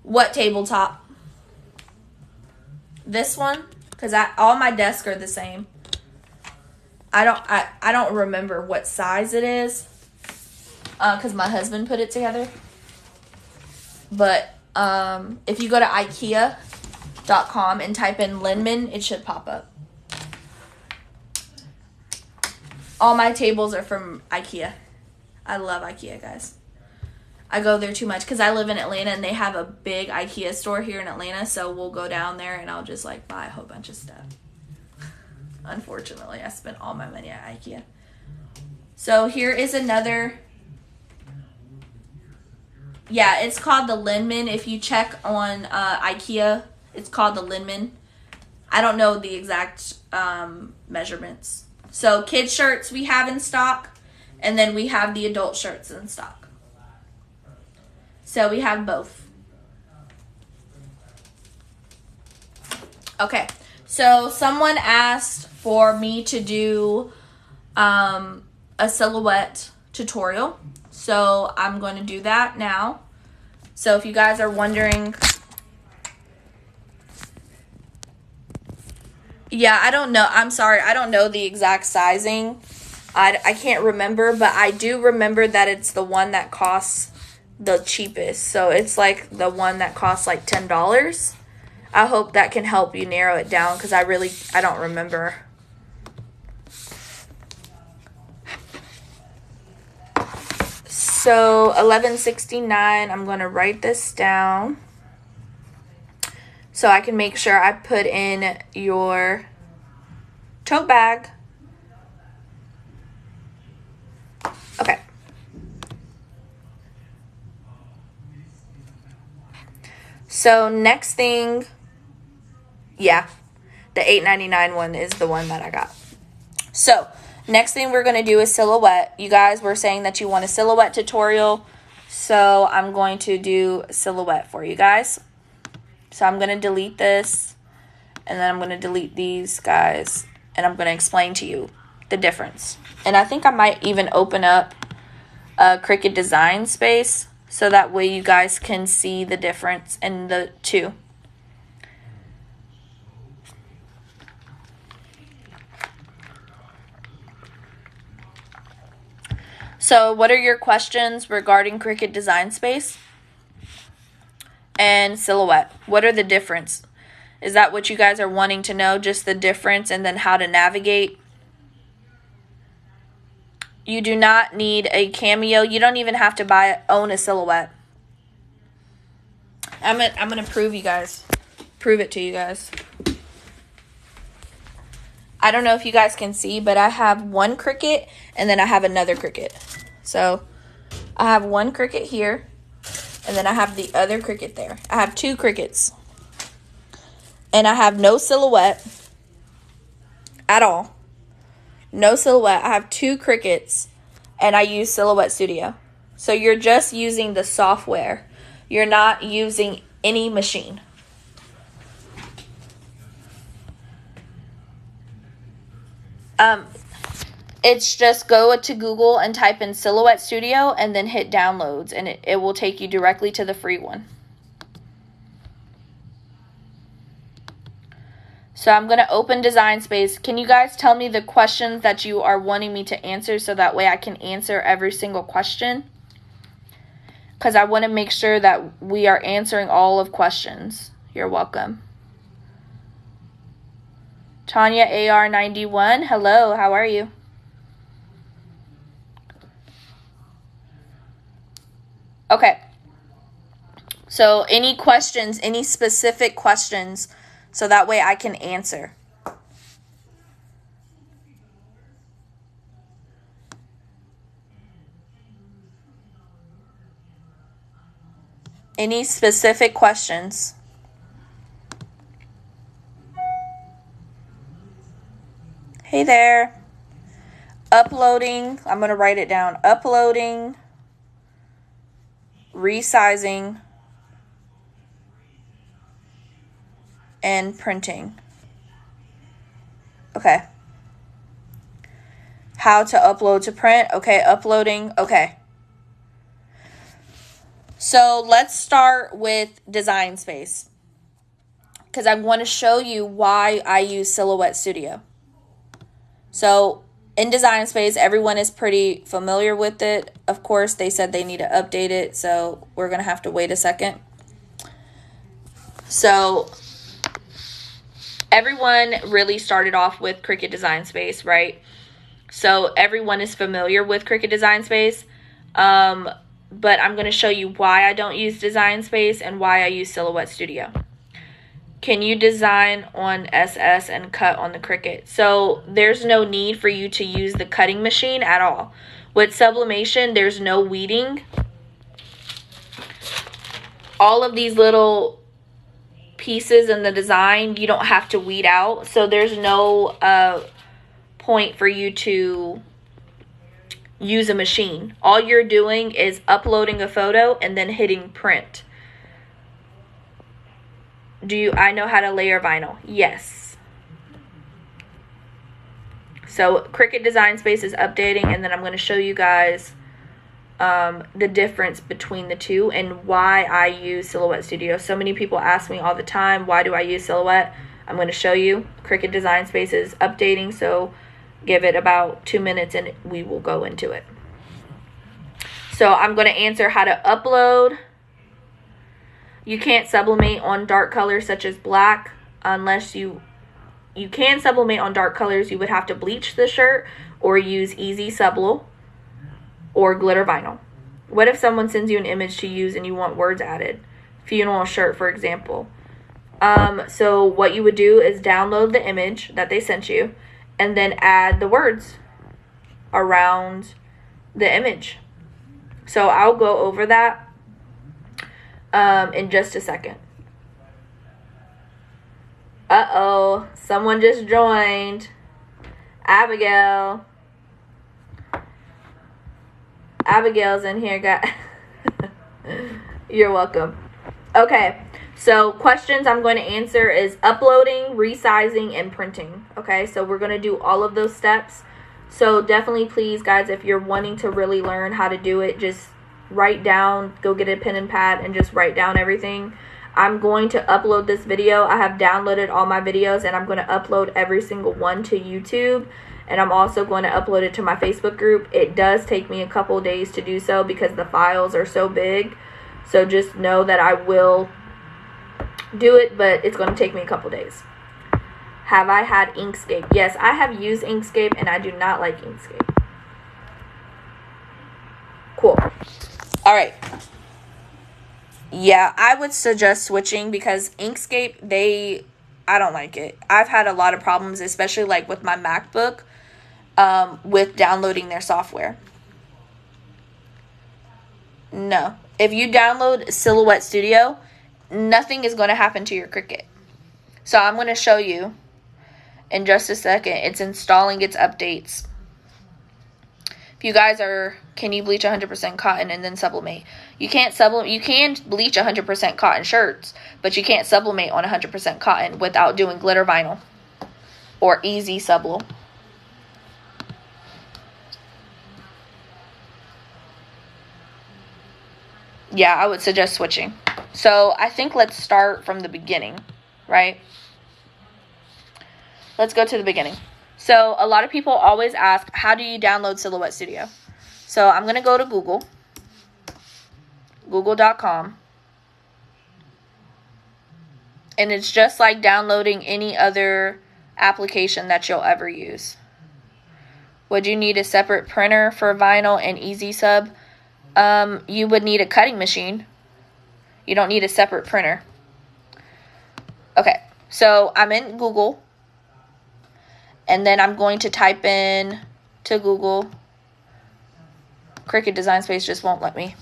What tabletop? This one, because all my desks are the same. I don't remember what size it is, because my husband put it together. But if you go to IKEA.com and type in Linman, it should pop up. All my tables are from IKEA. I love IKEA, guys. I go there too much because I live in Atlanta and they have a big IKEA store here in Atlanta. So we'll go down there and I'll just like buy a whole bunch of stuff. Unfortunately, I spent all my money at IKEA. So here is another. Yeah, it's called the Linman. If you check on IKEA, it's called the Linman. I don't know the exact measurements. So kids shirts we have in stock, and then we have the adult shirts in stock. So we have both. Okay, so someone asked for me to do a silhouette tutorial. So I'm going to do that now. So if you guys are wondering, yeah, I don't know. I'm sorry. I don't know the exact sizing. I can't remember, but I do remember that it's the one that costs the cheapest. So it's like the one that costs like $10. I hope that can help you narrow it down because I don't remember. So $11.69, I'm going to write this down so I can make sure I put in your tote bag. Okay. So next thing, yeah, the $8.99 one is the one that I got. So next thing we're going to do is silhouette. You guys were saying that you want a silhouette tutorial, so I'm going to do silhouette for you guys. So I'm going to delete this, and then I'm going to delete these guys, and I'm going to explain to you the difference. And I think I might even open up a Cricut design space so that way you guys can see the difference in the two. So what are your questions regarding Cricut design space and silhouette? What are the difference? Is that what you guys are wanting to know, just the difference and then how to navigate? You do not need a Cameo. You don't even have to own a silhouette. I'm gonna prove it to you guys. I don't know if you guys can see, but I have one Cricut and then I have another Cricut. So I have one Cricut here and then I have the other Cricut there. I have two Cricuts. And I have no silhouette at all. No silhouette. I have two Cricuts and I use Silhouette Studio. So you're just using the software. You're not using any machine. It's just go to Google and type in Silhouette Studio and then hit downloads, and it will take you directly to the free one. So I'm going to open Design Space. Can you guys tell me the questions that you are wanting me to answer so that way I can answer every single question? Because I want to make sure that we are answering all of questions. You're welcome. Tanya AR91, hello, how are you? Okay. So any questions, any specific questions, so that way I can answer. Any specific questions? Hey there. Uploading, I'm going to write it down. Uploading, resizing, and printing. Okay. How to upload to print. Okay, uploading. Okay. So let's start with Design Space, because I want to show you why I use Silhouette Studio. So in Design Space, everyone is pretty familiar with it. Of course, they said they need to update it, so we're going to have to wait a second. So everyone really started off with Cricut Design Space, right? So everyone is familiar with Cricut Design Space. But I'm going to show you why I don't use Design Space and why I use Silhouette Studio. Can you design on SS and cut on the Cricut? So there's no need for you to use the cutting machine at all. With sublimation, there's no weeding. All of these little pieces in the design, you don't have to weed out. So there's no point for you to use a machine. All you're doing is uploading a photo and then hitting print. I know how to layer vinyl? Yes. So Cricut Design Space is updating, and then I'm going to show you guys the difference between the two and why I use Silhouette Studio. So many people ask me all the time, why do I use Silhouette? I'm going to show you. Cricut Design Space is updating, so give it about 2 minutes and we will go into it. So I'm going to answer how to upload. You can't sublimate on dark colors such as black unless you can sublimate on dark colors. You would have to bleach the shirt or use Easy Sublo or glitter vinyl. What if someone sends you an image to use and you want words added? Funeral shirt, for example. So what you would do is download the image that they sent you and then add the words around the image. So I'll go over that in just a second. Uh-oh, someone just joined. Abigail. Abigail's in here, guys. You're welcome. Okay, so questions I'm going to answer is uploading, resizing, and printing. Okay, so we're going to do all of those steps. So definitely, please, guys, if you're wanting to really learn how to do it, just write down, go get a pen and pad, and just write down everything. I'm going to upload this video. I have downloaded all my videos, and I'm going to upload every single one to YouTube. And I'm also going to upload it to my Facebook group. It does take me a couple days to do so because the files are so big. So just know that I will do it, but it's going to take me a couple days. Have I had Inkscape? Yes, I have used Inkscape, and I do not like Inkscape. Cool. All right. Yeah, I would suggest switching because Inkscape, I don't like it. I've had a lot of problems, especially like with my MacBook, with downloading their software. No. If you download Silhouette Studio, nothing is going to happen to your Cricut. So I'm going to show you in just a second. It's installing its updates. If you guys can you bleach 100% cotton and then sublimate? You can't you can bleach 100% cotton shirts, but you can't sublimate on 100% cotton without doing glitter vinyl or Easy Sublo. Yeah, I would suggest switching. So I think let's start from the beginning, right? Let's go to the beginning. So a lot of people always ask, how do you download Silhouette Studio? So I'm going to go to Google, google.com. And it's just like downloading any other application that you'll ever use. Would you need a separate printer for vinyl and Easy Sub? You would need a cutting machine. You don't need a separate printer. Okay, so I'm in Google. And then I'm going to type in to Google. Cricut Design Space just won't let me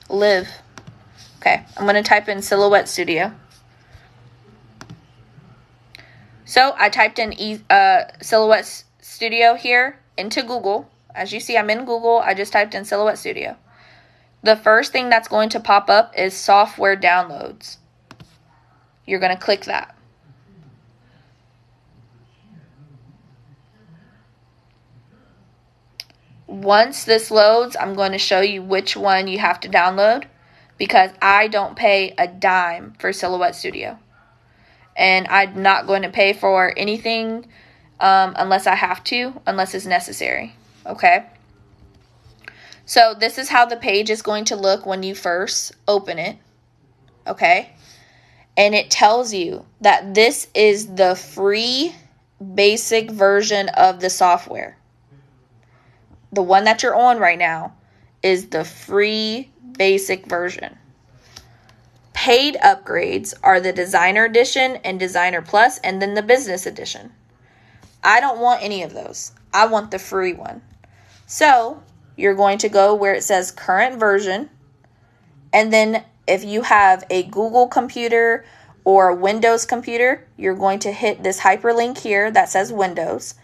live. Okay, I'm going to type in Silhouette Studio. So I typed in Silhouette Studio here into Google. As you see, I'm in Google. I just typed in Silhouette Studio. The first thing that's going to pop up is software downloads. You're going to click that. Once this loads, I'm going to show you which one you have to download because I don't pay a dime for Silhouette Studio. And I'm not going to pay for anything unless I have to, unless it's necessary. Okay? So this is how the page is going to look when you first open it. Okay? And it tells you that this is the free basic version of the software. The one that you're on right now is the free basic version. Paid upgrades are the Designer Edition and Designer Plus and then the Business Edition. I don't want any of those. I want the free one. So you're going to go where it says current version. And then if you have a Google computer or a Windows computer, you're going to hit this hyperlink here that says Windows.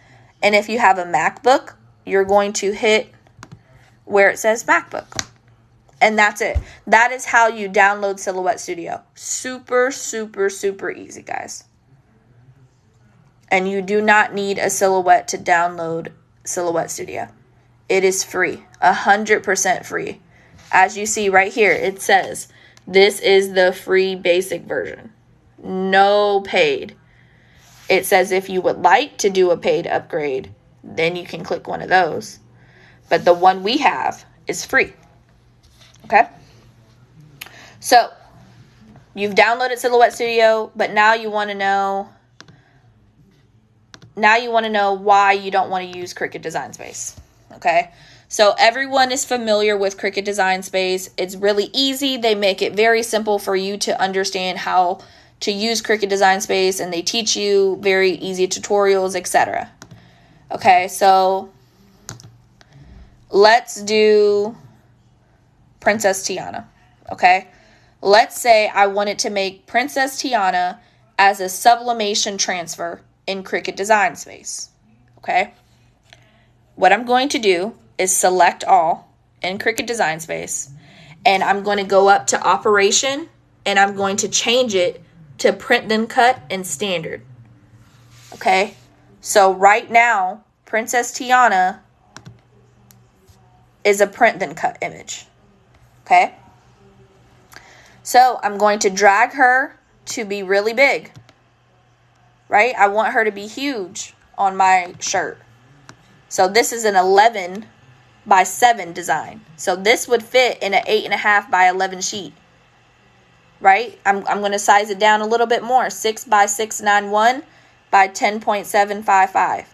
And if you have a MacBook, you're going to hit where it says MacBook. And that's it. That is how you download Silhouette Studio. Super, super, super easy, guys. And you do not need a Silhouette to download Silhouette Studio. It is free, 100% free. As you see right here, it says this is the free basic version. No paid. It says if you would like to do a paid upgrade, then you can click one of those. But the one we have is free. Okay? So, you've downloaded Silhouette Studio, but now you want to know why you don't want to use Cricut Design Space. Okay? So, everyone is familiar with Cricut Design Space. It's really easy. They make it very simple for you to understand how to use Cricut Design Space, and they teach you very easy tutorials, etc. Okay, so let's do Princess Tiana. Okay, let's say I wanted to make Princess Tiana as a sublimation transfer in Cricut Design Space. Okay, what I'm going to do is select all in Cricut Design Space, and I'm going to go up to Operation, and I'm going to change it to Print Then Cut and Standard. Okay, so right now Princess Tiana is a Print Then Cut image. Okay, so I'm going to drag her to be really big, right? I want her to be huge on my shirt. So this is an 11 by 7 design. So this would fit in an 8.5 by 11 sheet. Right? I'm going to size it down a little bit more. 6 by 691 by 10.755.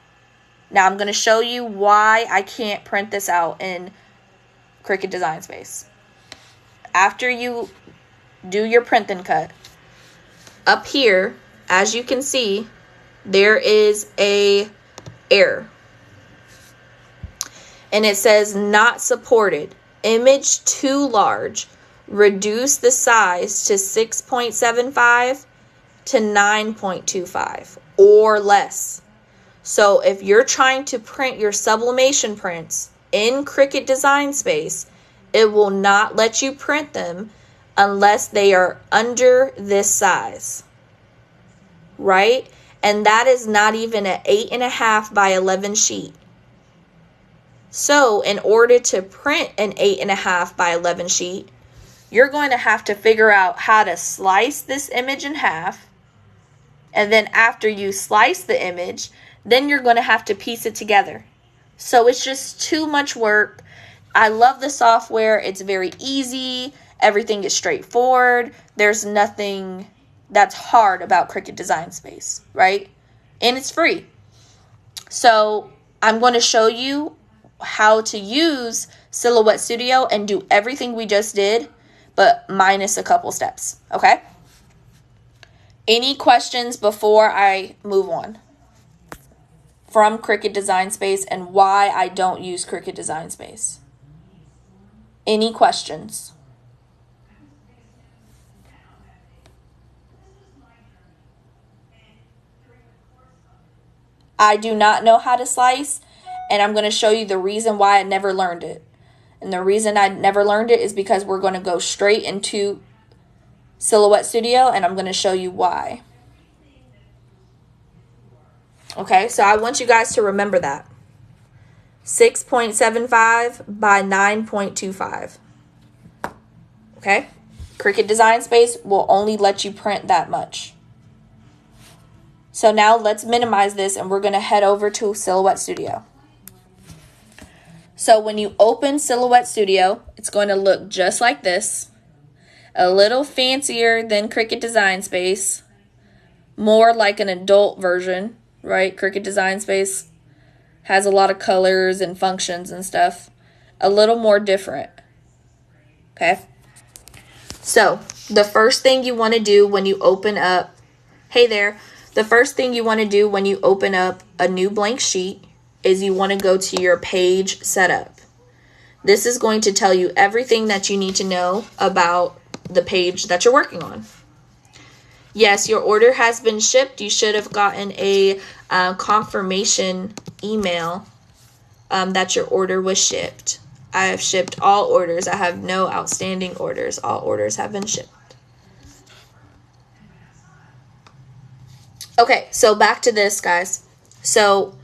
Now I'm going to show you why I can't print this out in Cricut Design Space. After you do your Print Then Cut, up here, as you can see, there is a error. And it says not supported. Image too large. Reduce the size to 6.75 to 9.25 or less. So if you're trying to print your sublimation prints in Cricut Design Space, it will not let you print them unless they are under this size. Right? And that is not even an 8.5 by 11 sheet. So in order to print an 8.5 by 11 sheet, you're going to have to figure out how to slice this image in half. And then after you slice the image, then you're going to have to piece it together. So it's just too much work. I love the software. It's very easy. Everything is straightforward. There's nothing that's hard about Cricut Design Space, right? And it's free. So I'm going to show you how to use Silhouette Studio and do everything we just did, but minus a couple steps, okay? Any questions before I move on from Cricut Design Space and why I don't use Cricut Design Space? Any questions? I do not know how to slice, and I'm going to show you the reason why I never learned it. And the reason I never learned it is because we're going to go straight into Silhouette Studio, and I'm going to show you why. Okay, so I want you guys to remember that. 6.75 by 9.25. Okay? Cricut Design Space will only let you print that much. So now let's minimize this, and we're going to head over to Silhouette Studio. So when you open Silhouette Studio, it's going to look just like this. A little fancier than Cricut Design Space. More like an adult version, right? Cricut Design Space has a lot of colors and functions and stuff. A little more different. Okay? So the first thing you want to do when you open up, hey there, the first thing you want to do when you open up a new blank sheet is you want to go to your page setup. This is going to tell you everything that you need to know about the page that you're working on. Yes, your order has been shipped. You should have gotten a confirmation email that your order was shipped. I have shipped all orders. I have no outstanding orders. All orders have been shipped. Okay, so back to this, guys. So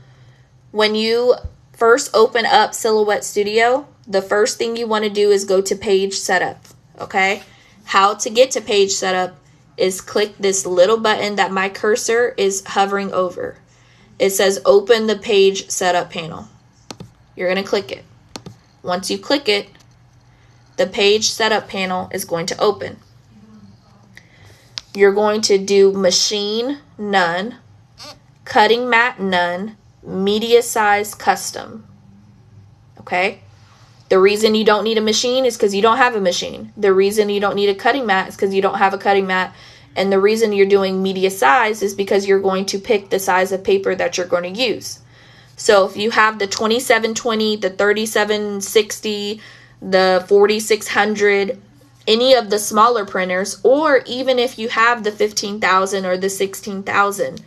when you first open up Silhouette Studio, the first thing you want to do is go to page setup, okay? How to get to page setup is click this little button that my cursor is hovering over. It says open the page setup panel. You're going to click it. Once you click it, the page setup panel is going to open. You're going to do machine none, cutting mat none, media size custom. Okay? The reason you don't need a machine is because you don't have a machine. The reason you don't need a cutting mat is because you don't have a cutting mat. And the reason you're doing media size is because you're going to pick the size of paper that you're going to use. So if you have the 2720, the 3760, the 4600, any of the smaller printers, or even if you have the 15,000 or the 16,000,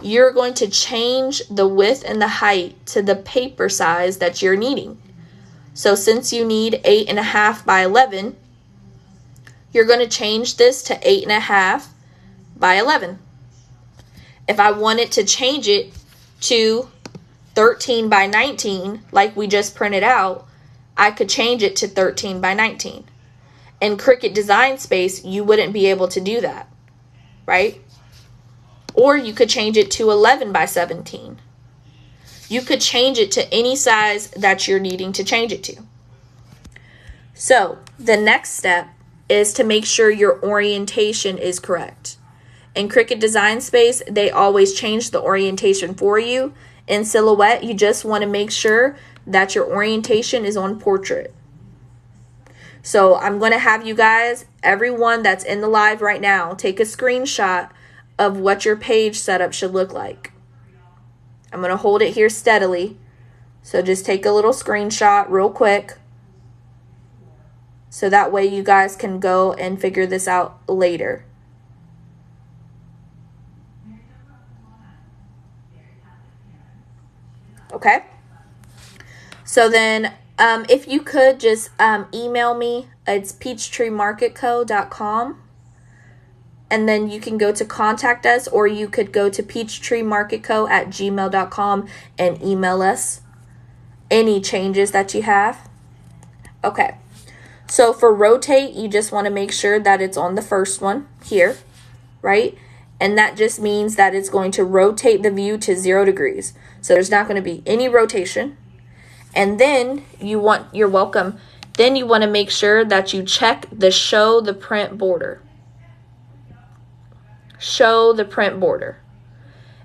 you're going to change the width and the height to the paper size that you're needing. So since you need 8.5 by 11, you're going to change this to 8.5 by 11. If I wanted to change it to 13 by 19, like we just printed out, I could change it to 13 by 19. In Cricut Design Space, you wouldn't be able to do that, right? Or you could change it to 11 by 17. You could change it to any size that you're needing to change it to. So the next step is to make sure your orientation is correct. In Cricut Design Space, they always change the orientation for you. In Silhouette, you just want to make sure that your orientation is on portrait. So I'm going to have you guys, everyone that's in the live right now, take a screenshot of what your page setup should look like. I'm going to hold it here steadily. So just take a little screenshot real quick. So that way you guys can go and figure this out later. Okay? So then if you could just email me, it's peachtreemarketco.com. And then you can go to contact us, or you could go to peachtreemarketco@gmail.com and email us any changes that you have. Okay. So for rotate, you just want to make sure that it's on the first one here, right? And that just means that it's going to rotate the view to 0 degrees. So there's not going to be any rotation. And then you're welcome. Then you want to make sure that you check the show the print border. Show the print border.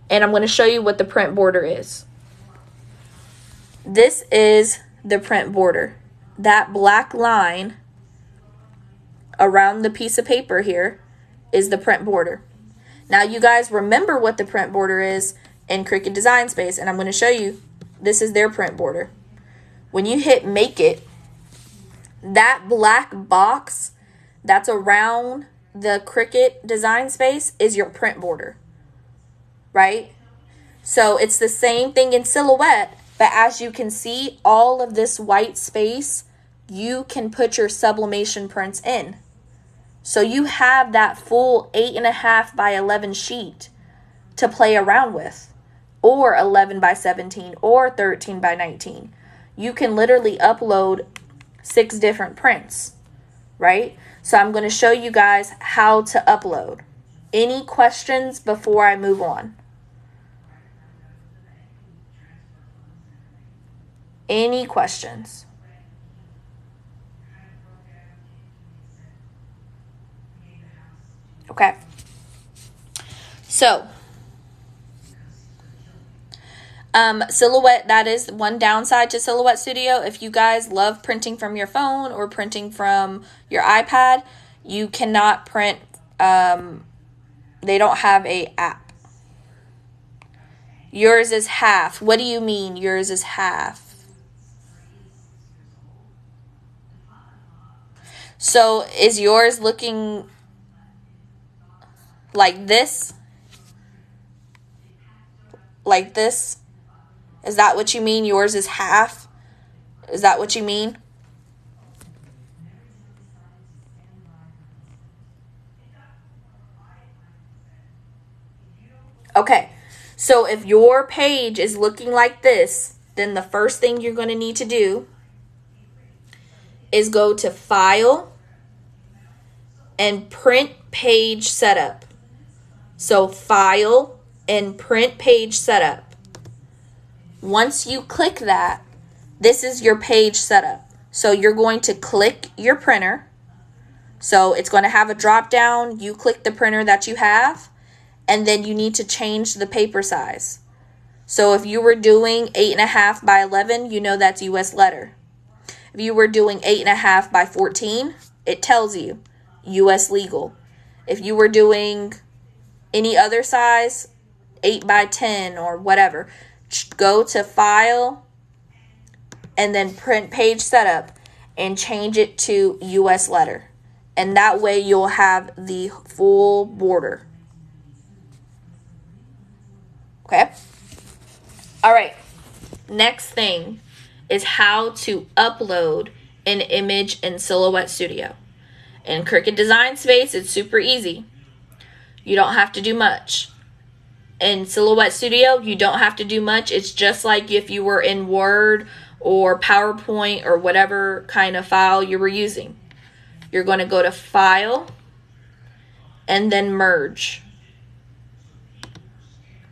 And I'm going to show you what the print border is. This is the print border. That black line around the piece of paper here is the print border. Now you guys remember what the print border is in Cricut Design Space, and I'm going to show you. This is their print border. When you hit make it, that black box that's around the Cricut Design Space is your print border, right? So it's the same thing in Silhouette, but as you can see, all of this white space, you can put your sublimation prints in. So you have that full 8.5 by 11 sheet to play around with, or 11 by 17, or 13 by 19. You can literally upload 6 different prints, right? So I'm going to show you guys how to upload. Any questions before I move on? Any questions? Okay. So, Silhouette, that is one downside to Silhouette Studio. If you guys love printing from your phone or printing from your iPad, you cannot print, they don't have a app. Yours is half. What do you mean yours is half? So is yours looking like this? Like this? Is that what you mean? Yours is half? Is that what you mean? Okay, so if your page is looking like this, then the first thing you're going to need to do is go to File and Print Page Setup. So File and Print Page Setup. Once you click that, this is your page setup. So you're going to click your printer. So it's going to have a drop down. You click the printer that you have, and then you need to change the paper size. So if you were doing 8.5 by 11, you know that's US letter. If you were doing 8.5 by 14, it tells you US legal. If you were doing any other size, 8 by 10 or whatever, go to File and then Print Page Setup and change it to US letter. And that way you'll have the full border. Okay? All right. Next thing is how to upload an image in Silhouette Studio. In Cricut Design Space, it's super easy. You don't have to do much. In Silhouette Studio, you don't have to do much. It's just like if you were in Word or PowerPoint or whatever kind of file you were using. You're going to go to File and then Merge.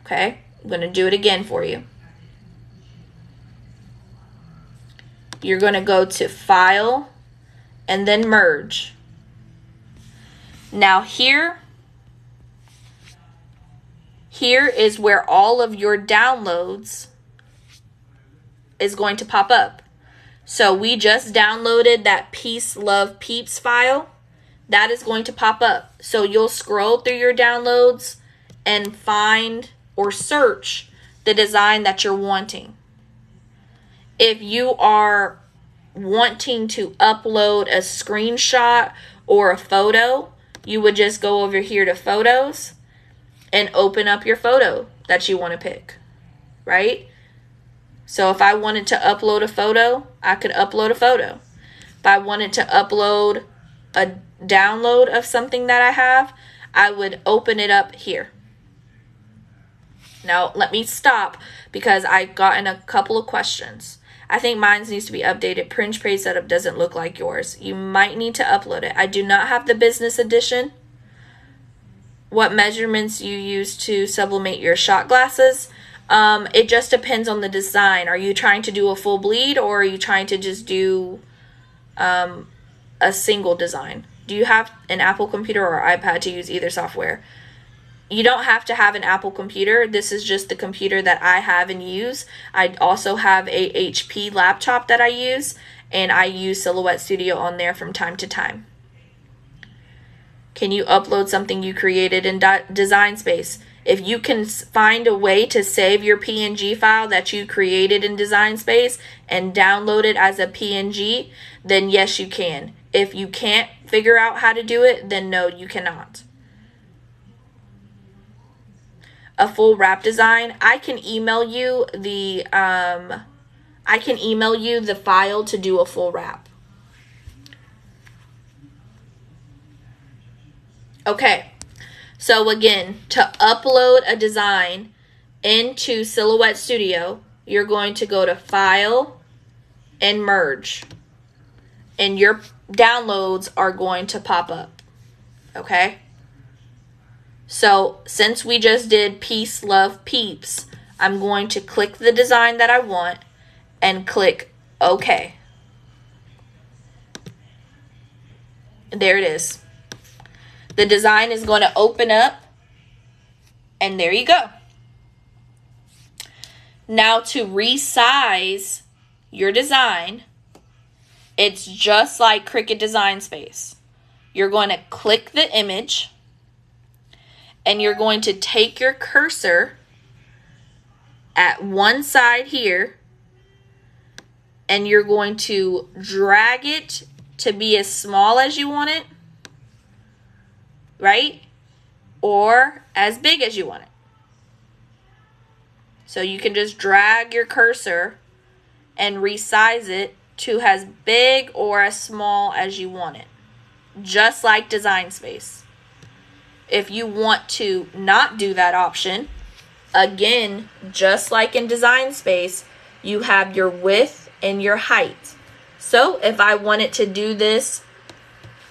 Okay, I'm going to do it again for you. You're going to go to File and then Merge. Now here is where all of your downloads is going to pop up. So we just downloaded that Peace Love Peeps file. That is going to pop up. So you'll scroll through your downloads and find or search the design that you're wanting. If you are wanting to upload a screenshot or a photo, you would just go over here to Photos and open up your photo that you want to pick, right? So if I wanted to upload a photo, I could upload a photo. If I wanted to upload a download of something that I have, I would open it up here. Now, let me stop because I've gotten a couple of questions. I think mine needs to be updated. Print Page Setup doesn't look like yours. You might need to upload it. I do not have the business edition. What measurements you use to sublimate your shot glasses? It just depends on the design. Are you trying to do a full bleed or are you trying to just do a single design? Do you have an Apple computer or iPad to use either software? You don't have to have an Apple computer. This is just the computer that I have and use. I also have a HP laptop that I use, and I use Silhouette Studio on there from time to time. Can you upload something you created in Design Space? If you can find a way to save your PNG file that you created in Design Space and download it as a PNG, then yes, you can. If you can't figure out how to do it, then no, you cannot. A full wrap design, I can email you the file to do a full wrap. Okay. So again, to upload a design into Silhouette Studio, you're going to go to File and Merge. And your downloads are going to pop up. Okay? So since we just did Peace Love Peeps, I'm going to click the design that I want and click OK. There it is. The design is going to open up, and there you go. Now to resize your design, it's just like Cricut Design Space. You're going to click the image, and you're going to take your cursor at one side here, and you're going to drag it to be as small as you want it, right? Or as big as you want it. So you can just drag your cursor and resize it to as big or as small as you want it. Just like Design Space. If you want to not do that option, again, just like in Design Space, you have your width and your height. So if I wanted to do this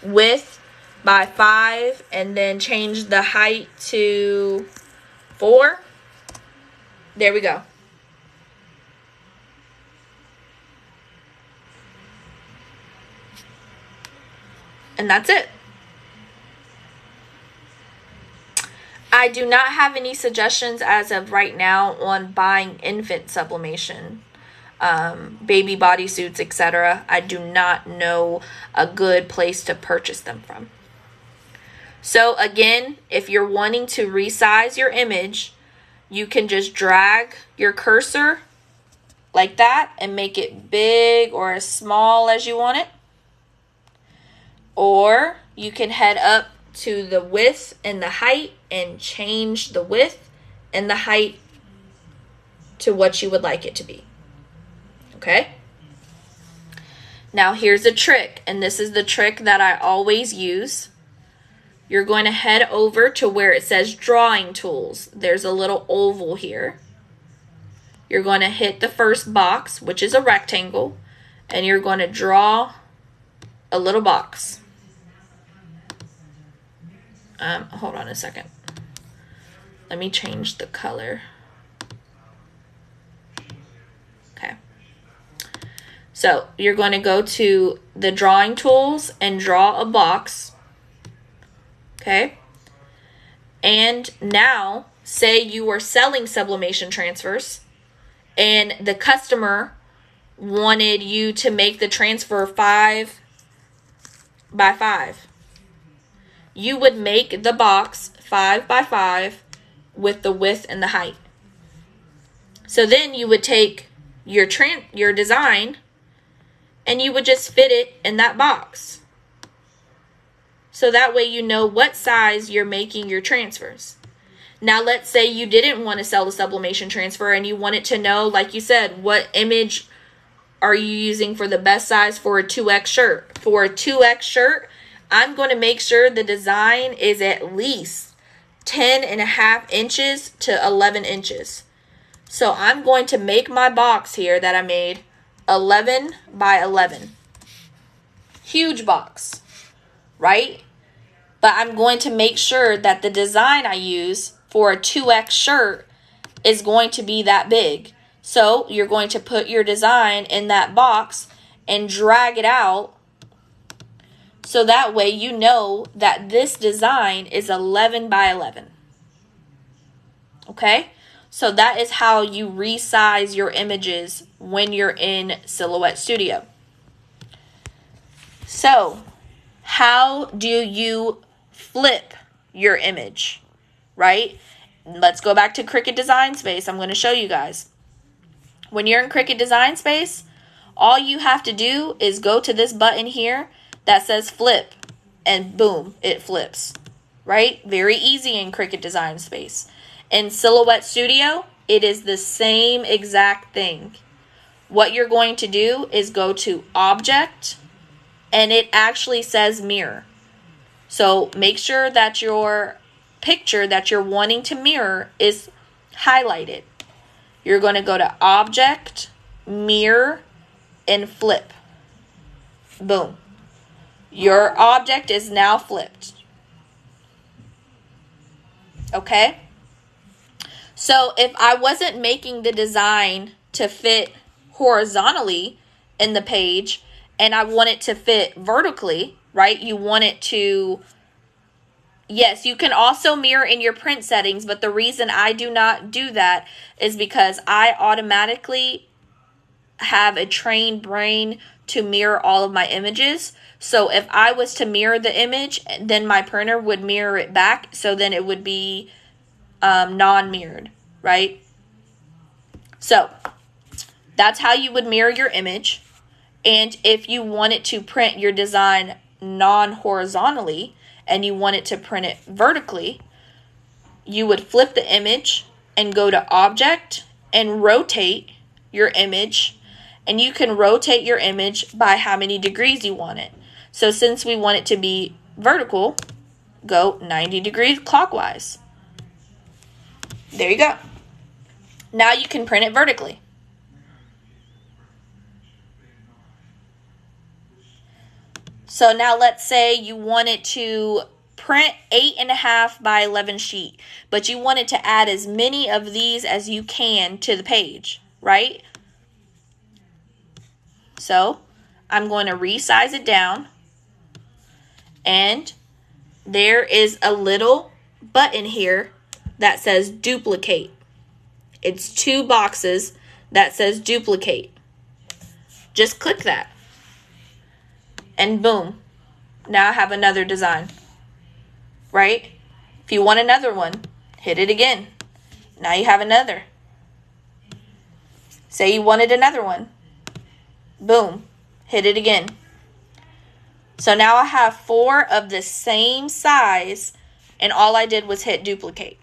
width by 5 and then change the height to 4, there we go. And that's it. I do not have any suggestions as of right now on buying infant sublimation, baby bodysuits, etc. I do not know a good place to purchase them from. So again, if you're wanting to resize your image, you can just drag your cursor like that and make it big or as small as you want it. Or you can head up to the width and the height and change the width and the height to what you would like it to be. Okay? Now here's a trick, and this is the trick that I always use. You're going to head over to where it says drawing tools. There's a little oval here. You're going to hit the first box, which is a rectangle, and you're going to draw a little box. Hold on a second. Let me change the color. Okay. So you're going to go to the drawing tools and draw a box. Okay. And now, say you are selling sublimation transfers and the customer wanted you to make the transfer 5 by 5. You would make the box 5 by 5 with the width and the height. So then you would take your design and you would just fit it in that box. So that way you know what size you're making your transfers. Now let's say you didn't want to sell the sublimation transfer and you wanted to know, like you said, what image are you using for the best size for a 2X shirt? For a 2X shirt, I'm going to make sure the design is at least 10.5 inches to 11 inches. So I'm going to make my box here that I made 11 by 11. Huge box, right? But I'm going to make sure that the design I use for a 2X shirt is going to be that big. So you're going to put your design in that box and drag it out. So that way you know that this design is 11 by 11. Okay? So that is how you resize your images when you're in Silhouette Studio. So, how do you flip your image? Right? Let's go back to Cricut Design Space. I'm going to show you guys. When you're in Cricut Design Space, all you have to do is go to this button here that says flip, and boom, it flips, right? Very easy in Cricut Design Space. In Silhouette Studio, it is the same exact thing. What you're going to do is go to Object, and it actually says Mirror. So make sure that your picture that you're wanting to mirror is highlighted. You're going to go to Object, Mirror, and Flip. Boom. Your object is now flipped. Okay? So if I wasn't making the design to fit horizontally in the page and I want it to fit vertically, right? You want it to, yes, you can also mirror in your print settings, but the reason I do not do that is because I automatically have a trained brain to mirror all of my images. So if I was to mirror the image, then my printer would mirror it back. So then it would be non-mirrored, right? So that's how you would mirror your image. And if you wanted to print your design non-horizontally and you wanted to print it vertically, you would flip the image and go to Object and rotate your image. And you can rotate your image by how many degrees you want it. So since we want it to be vertical, go 90 degrees clockwise. There you go. Now you can print it vertically. So now let's say you wanted to print 8.5 by 11 sheet, but you wanted to add as many of these as you can to the page, right? So I'm going to resize it down, and there is a little button here that says duplicate. It's 2 boxes that says duplicate. Just click that. And boom, now I have another design, right? If you want another one, hit it again. Now you have another. Say you wanted another one. Boom, hit it again. So now I have 4 of the same size, and all I did was hit duplicate.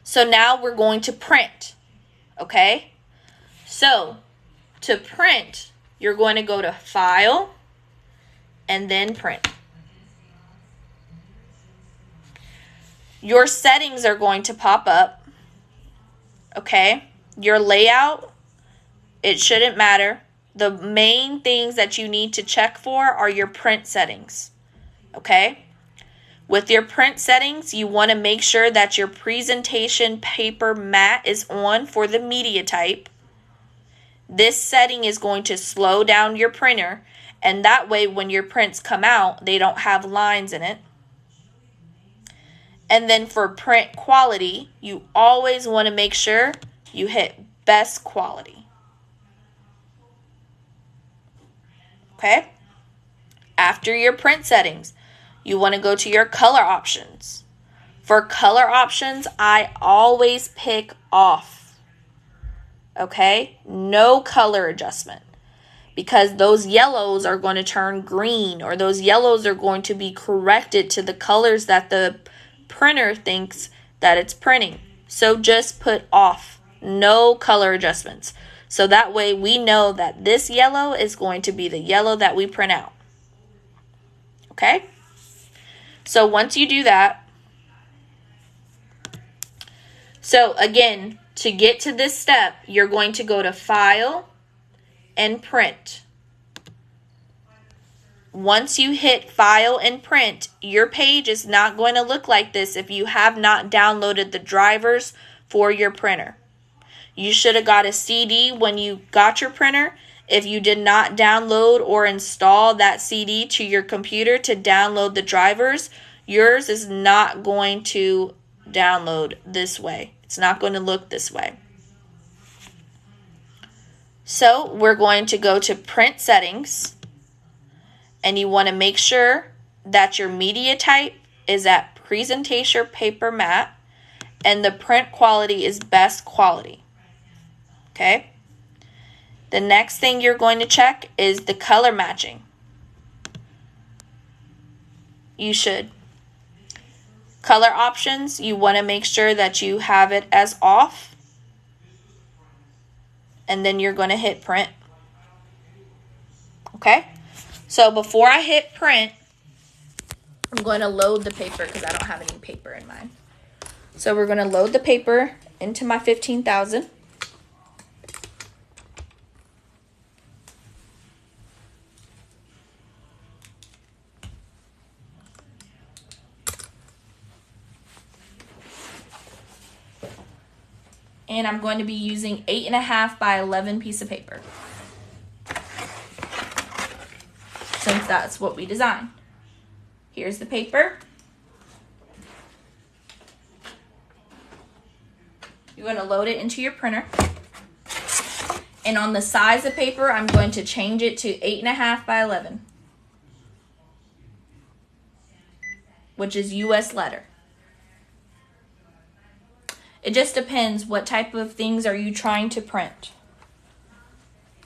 So now we're going to print, okay? So to print, you're going to go to File and then Print. Your settings are going to pop up, okay? Your layout, it shouldn't matter. The main things that you need to check for are your print settings, okay? With your print settings, you want to make sure that your presentation paper mat is on for the media type. This setting is going to slow down your printer, and that way when your prints come out, they don't have lines in it. And then for print quality, you always want to make sure you hit best quality. Okay? After your print settings, you want to go to your color options. For color options, I always pick off. Okay? No color adjustment. Because those yellows are going to turn green, or those yellows are going to be corrected to the colors that the printer thinks that it's printing. So just put off. No color adjustments. So that way we know that this yellow is going to be the yellow that we print out. Okay? So once you do that, so again, to get to this step, you're going to go to File and Print. Once you hit File and Print, your page is not going to look like this if you have not downloaded the drivers for your printer. You should have got a CD when you got your printer. If you did not download or install that CD to your computer to download the drivers, yours is not going to download this way. It's not going to look this way. So we're going to go to Print Settings, and you want to make sure that your media type is at Presentation Paper Mat and the print quality is best quality. Okay? The next thing you're going to check is the color matching. You should. Color options, you want to make sure that you have it as off. And then you're going to hit print. Okay? So before I hit print, I'm going to load the paper because I don't have any paper in mine. So we're going to load the paper into my 15,000. And I'm going to be using 8.5 by 11 piece of paper, since that's what we designed. Here's the paper. You're going to load it into your printer. And on the size of paper, I'm going to change it to 8.5 by 11, which is US letter. It just depends what type of things are you trying to print.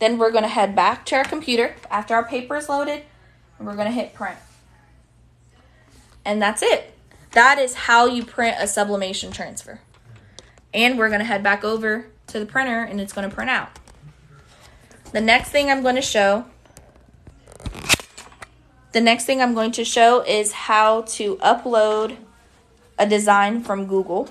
Then we're going to head back to our computer after our paper is loaded, and we're going to hit print. And that's it. That is how you print a sublimation transfer. And we're going to head back over to the printer, and it's going to print out. The next thing I'm going to show is how to upload a design from Google.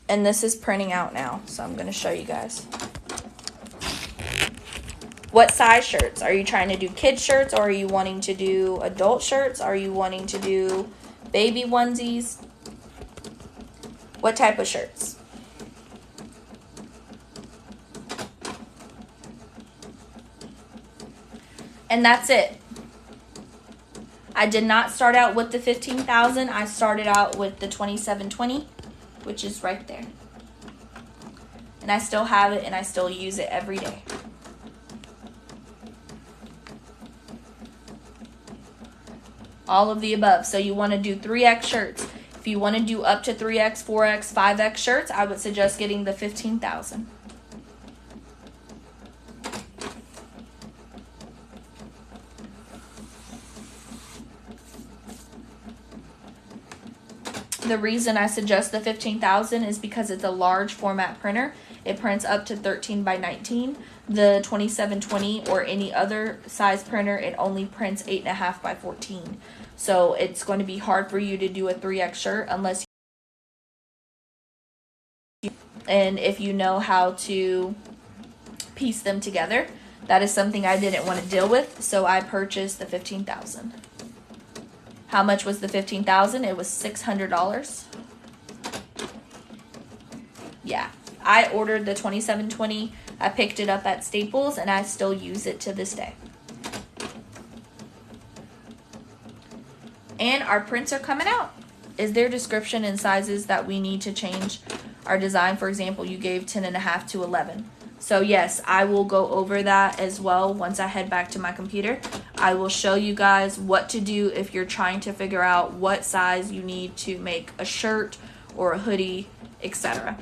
And this is printing out now, so I'm going to show you guys. What size shirts? Are you trying to do kid shirts, or are you wanting to do adult shirts? Are you wanting to do baby onesies? What type of shirts? And that's it. I did not start out with the 15,000. I started out with the 2720, which is right there. And I still have it, and I still use it every day. All of the above. So you want to do 3X shirts. If you want to do up to 3X, 4X, 5X shirts, I would suggest getting the 15,000. The reason I suggest the 15,000 is because it's a large format printer. It prints up to 13 by 19. The 2720 or any other size printer, it only prints 8.5 by 14. So it's going to be hard for you to do a 3X shirt unless and if you know how to piece them together. That is something I didn't want to deal with, so I purchased the 15,000. How much was the 15,000? It was $600. Yeah, I ordered the 2720. I picked it up at Staples, and I still use it to this day. And our prints are coming out. Is there description and sizes that we need to change our design? For example, you gave 10.5 to 11. So yes, I will go over that as well once I head back to my computer. I will show you guys what to do if you're trying to figure out what size you need to make a shirt or a hoodie, etc.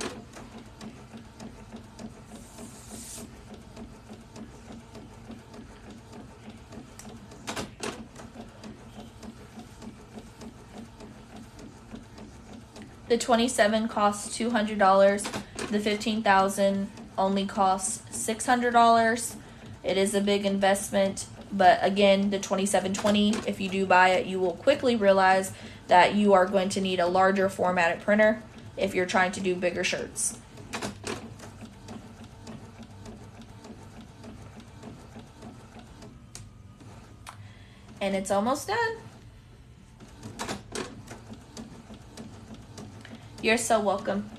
The 27 costs $200. The 15,000 only costs $600. It is a big investment, but again, the 2720, if you do buy it, you will quickly realize that you are going to need a larger formatted printer if you're trying to do bigger shirts. And it's almost done. You're so welcome.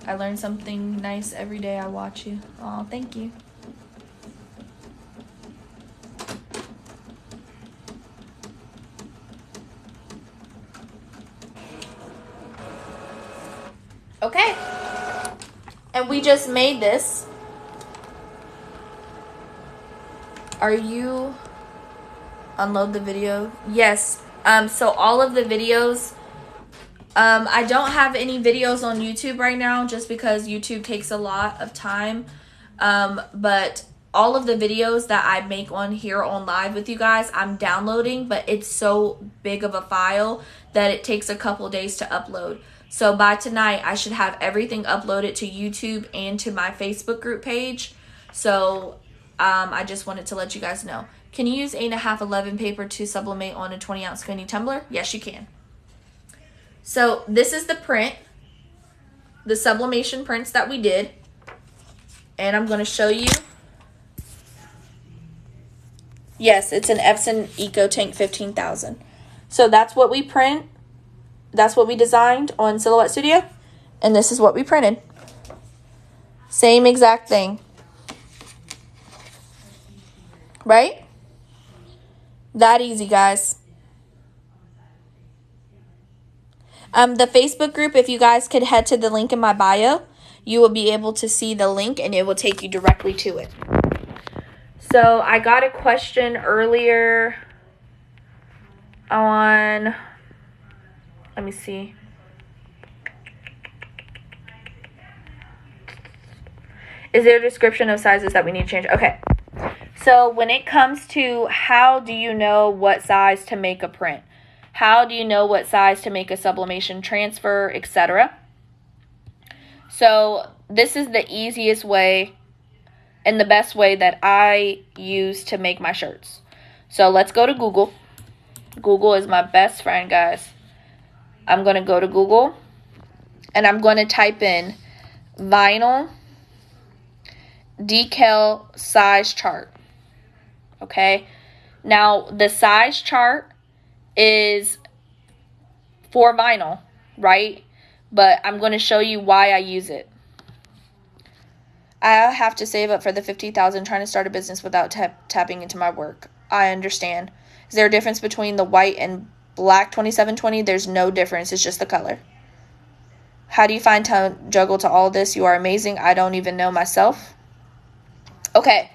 I learn something nice every day I watch you. Oh, thank you. Okay. And we just made this. Are you... Unload the video? Yes. So all of the videos... I don't have any videos on YouTube right now just because YouTube takes a lot of time. But all of the videos that I make on here on live with you guys, I'm downloading, but it's so big of a file that it takes a couple days to upload. So by tonight, I should have everything uploaded to YouTube and to my Facebook group page. So I just wanted to let you guys know. Can you use 8.5 11 paper to sublimate on a 20-ounce skinny tumbler? Yes, you can. So this is the print, the sublimation prints that we did, and I'm going to show you. Yes, it's an Epson Eco Tank 15,000. So that's what we print. That's what we designed on Silhouette Studio, and this is what we printed. Same exact thing. Right? That easy, guys. The Facebook group, if you guys could head to the link in my bio, you will be able to see the link and it will take you directly to it. So I got a question earlier on, let me see. Is there a description of sizes that we need to change? Okay. So when it comes to how do you know what size to make a print? How do you know what size to make a sublimation transfer, etc.? So this is the easiest way and the best way that I use to make my shirts. So let's go to Google. Google is my best friend, guys. I'm going to go to Google and I'm going to type in vinyl decal size chart. Okay. Now, the size chart is for vinyl, right? But I'm going to show you why I use it. I have to save up for the $50,000 trying to start a business without tapping into my work. I understand. Is there a difference between the white and black 2720? There's no difference. It's just the color. How do you find time juggle to all this? You are amazing. I don't even know myself. Okay.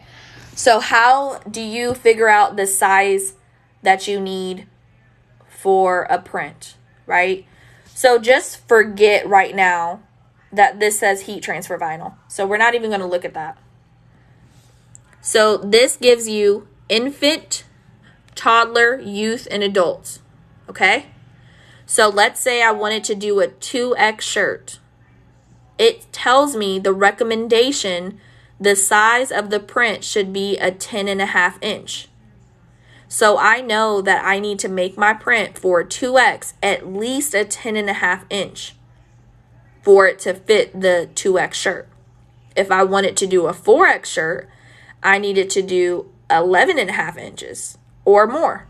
So how do you figure out the size that you need for a print, right? So just forget right now that this says heat transfer vinyl. So we're not even going to look at that. So this gives you infant, toddler, youth, and adults, okay? So let's say I wanted to do a 2X shirt. It tells me the recommendation, the size of the print should be a 10.5 inch. So I know that I need to make my print for 2X at least a 10.5 inch for it to fit the 2X shirt. If I wanted to do a 4X shirt, I needed to do 11.5 inches or more.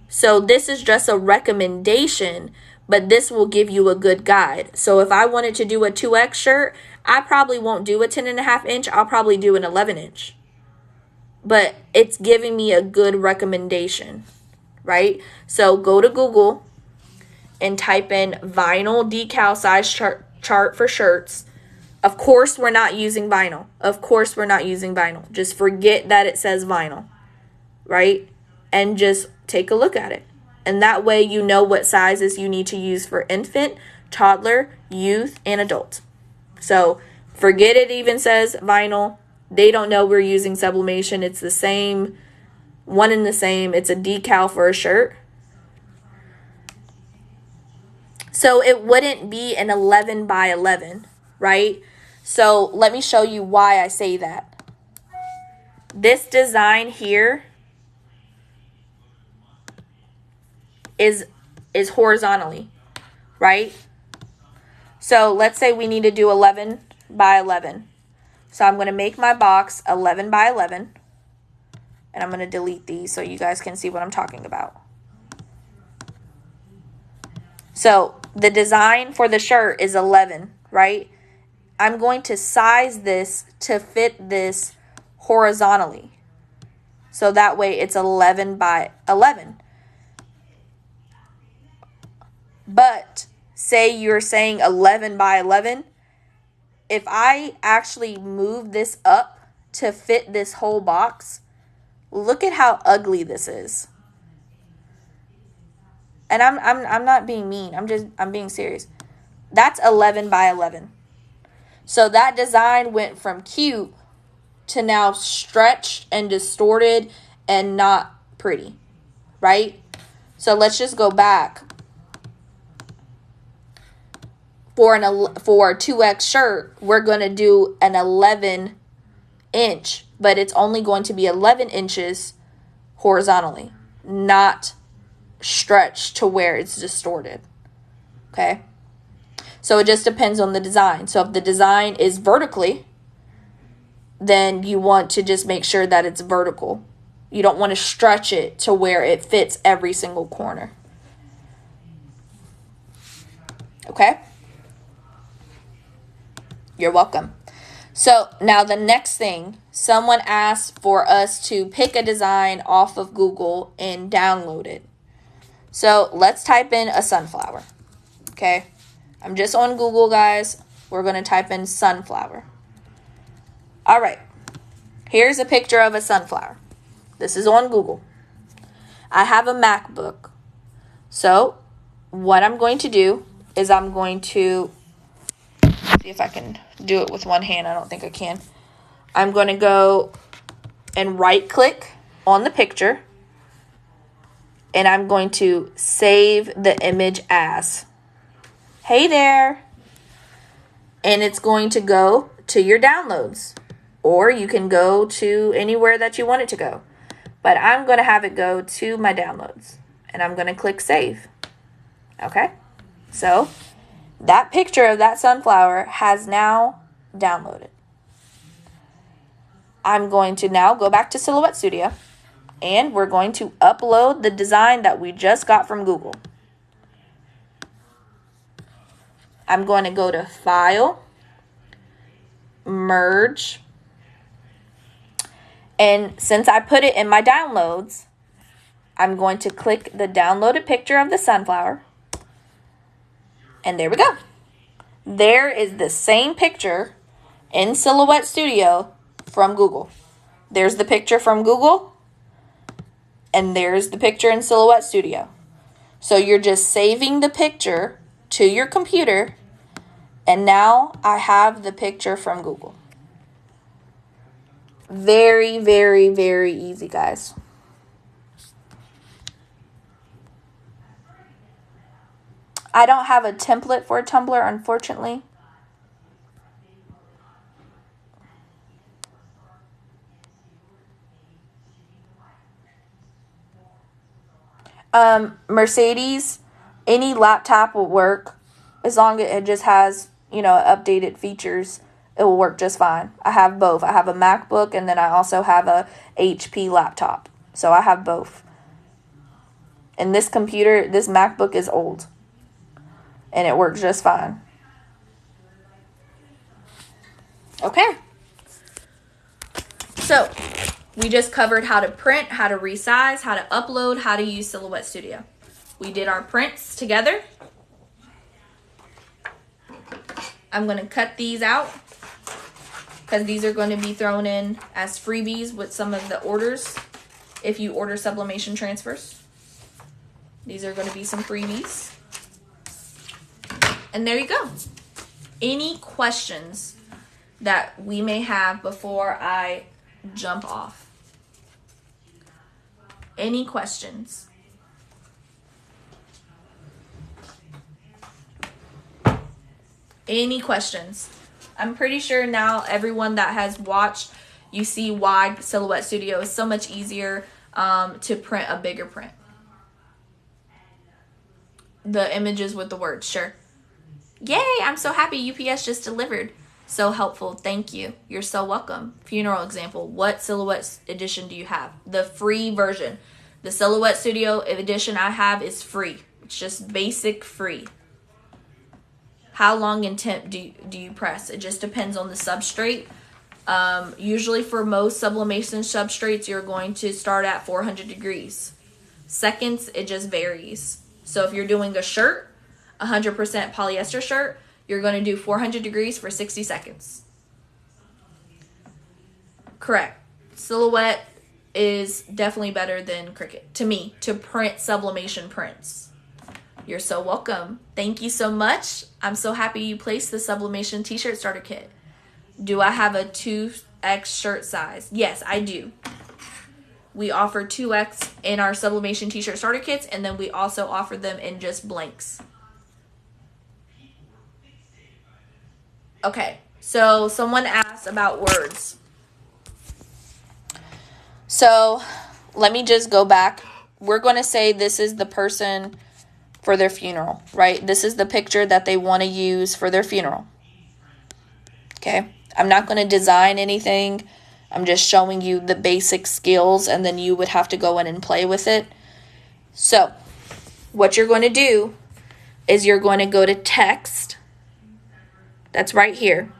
So this is just a recommendation, but this will give you a good guide. So if I wanted to do a 2X shirt, I probably won't do a 10.5 inch. I'll probably do an 11 inch. But it's giving me a good recommendation, right? So go to Google and type in vinyl decal size chart for shirts. Of course, we're not using vinyl. Of course, we're not using vinyl. Just forget that it says vinyl, right? And just take a look at it. And that way you know what sizes you need to use for infant, toddler, youth, and adult. So forget it even says vinyl. They don't know we're using sublimation. It's the same, one and the same. It's a decal for a shirt. So it wouldn't be an 11 by 11, right? So let me show you why I say that. This design here is horizontally, right? So let's say we need to do 11 by 11. So I'm going to make my box 11 by 11. And I'm going to delete these so you guys can see what I'm talking about. So the design for the shirt is 11, right? I'm going to size this to fit this horizontally. So that way it's 11 by 11. But say you're saying 11 by 11. If I actually move this up to fit this whole box, look at how ugly this is. And I'm not being mean. I'm being serious. That's 11 by 11. So that design went from cute to now stretched and distorted and not pretty, right? So let's just go back. For a 2X shirt, we're going to do an 11 inch, but it's only going to be 11 inches horizontally, not stretched to where it's distorted. Okay? So it just depends on the design. So if the design is vertically, then you want to just make sure that it's vertical. You don't want to stretch it to where it fits every single corner. Okay? You're welcome. So now the next thing, someone asked for us to pick a design off of Google and download it. So let's type in a sunflower. Okay. I'm just on Google, guys. We're going to type in sunflower. All right. Here's a picture of a sunflower. This is on Google. I have a MacBook. So what I'm going to do is I'm going to see if I can do it with one hand. I don't think I can. I'm going to go and right click on the picture. And I'm going to save the image as. Hey there. And it's going to go to your downloads. Or you can go to anywhere that you want it to go. But I'm going to have it go to my downloads. and I'm going to click save. Okay, so that picture of that sunflower has now downloaded. I'm going to now go back to Silhouette Studio, and we're going to upload the design that we just got from Google. I'm going to go to File, Merge, and since I put it in my downloads, I'm going to click the downloaded picture of the sunflower, and there we go. There is the same picture in Silhouette Studio from Google. There's the picture from Google, and there's the picture in Silhouette Studio. So you're just saving the picture to your computer, and now I have the picture from Google. Very, very, very easy, guys. I don't have a template for Tumblr, unfortunately. Mercedes, any laptop will work as long as it just has, updated features. It will work just fine. I have both. I have a MacBook, and then I also have a HP laptop. So I have both. And this MacBook is old, and it works just fine. Okay. So we just covered how to print, how to resize, how to upload, how to use Silhouette Studio. We did our prints together. I'm going to cut these out because these are going to be thrown in as freebies with some of the orders if you order sublimation transfers. These are going to be some freebies. And there you go. Any questions that we may have before I jump off? Any questions? Any questions? I'm pretty sure now everyone that has watched, you see why Silhouette Studio is so much easier to print a bigger print. The images with the words, sure. Yay, I'm so happy UPS just delivered. So helpful, thank you. You're so welcome. Funeral example, what Silhouette edition do you have? The free version. The Silhouette Studio edition I have is free. It's just basic free. How long in temp do you press? It just depends on the substrate. Usually for most sublimation substrates, you're going to start at 400 degrees. Seconds, it just varies. So if you're doing a shirt, 100% polyester shirt, you're going to do 400 degrees for 60 seconds. Correct. Silhouette is definitely better than Cricut, to me, to print sublimation prints. You're so welcome. Thank you so much. I'm so happy you placed the sublimation t-shirt starter kit. Do I have a 2X shirt size? Yes, I do. We offer 2X in our sublimation t-shirt starter kits, and then we also offer them in just blanks. Okay, so someone asked about words. So let me just go back. We're going to say this is the person for their funeral, right? This is the picture that they want to use for their funeral. Okay, I'm not going to design anything. I'm just showing you the basic skills, and then you would have to go in and play with it. So what you're going to do is you're going to go to text. That's right here.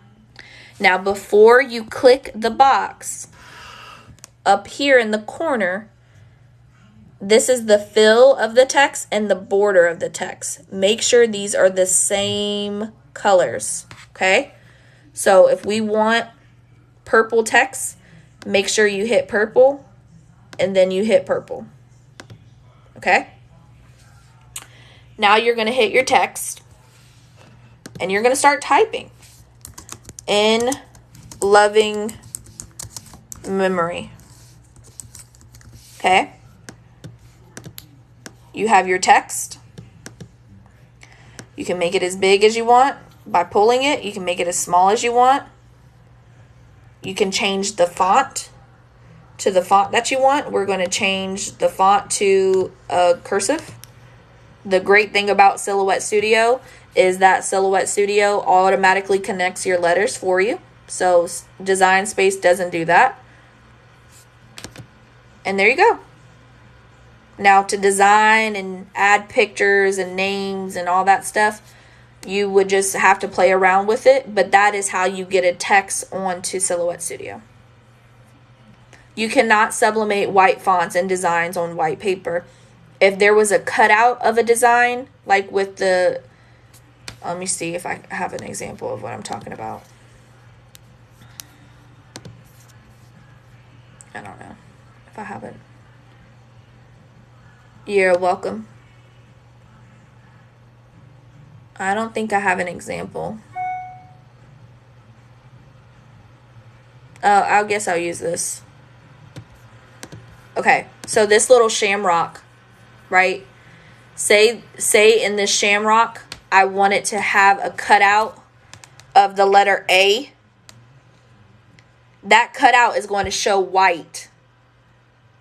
Now, before you click the box, up here in the corner, this is the fill of the text and the border of the text. Make sure these are the same colors, okay? So if we want purple text, make sure you hit purple and then you hit purple, okay? Now you're going to hit your text and you're going to start typing. In loving memory. Okay? You have your text. You can make it as big as you want by pulling it. You can make it as small as you want. You can change the font. to the font that you want. We're going to change the font to cursive. The great thing about Silhouette Studio is that Silhouette Studio automatically connects your letters for you. So Design Space doesn't do that. And there you go. Now to design and add pictures and names and all that stuff, you would just have to play around with it. But that is how you get a text onto Silhouette Studio. You cannot sublimate white fonts and designs on white paper. If there was a cutout of a design, like with the, let me see if I have an example of what I'm talking about. I don't know if I have it. You're welcome. I don't think I have an example. I guess I'll use this. Okay, so this little shamrock, right? Say in this shamrock, I want it to have a cutout of the letter A. That cutout is going to show white.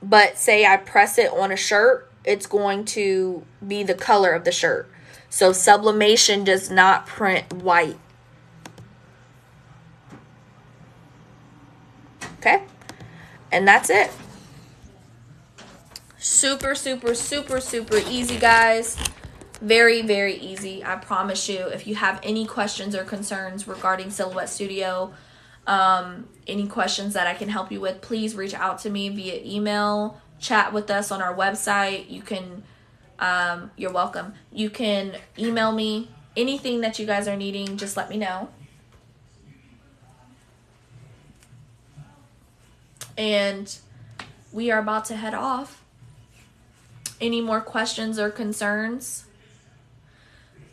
But say I press it on a shirt, it's going to be the color of the shirt. So sublimation does not print white. Okay? And that's it. Super, super, super, super easy, guys. Very, very easy. I promise you. If you have any questions or concerns regarding Silhouette Studio, any questions that I can help you with, please reach out to me via email, chat with us on our website. You can, you're welcome. You can email me anything that you guys are needing. Just let me know. And we are about to head off. Any more questions or concerns?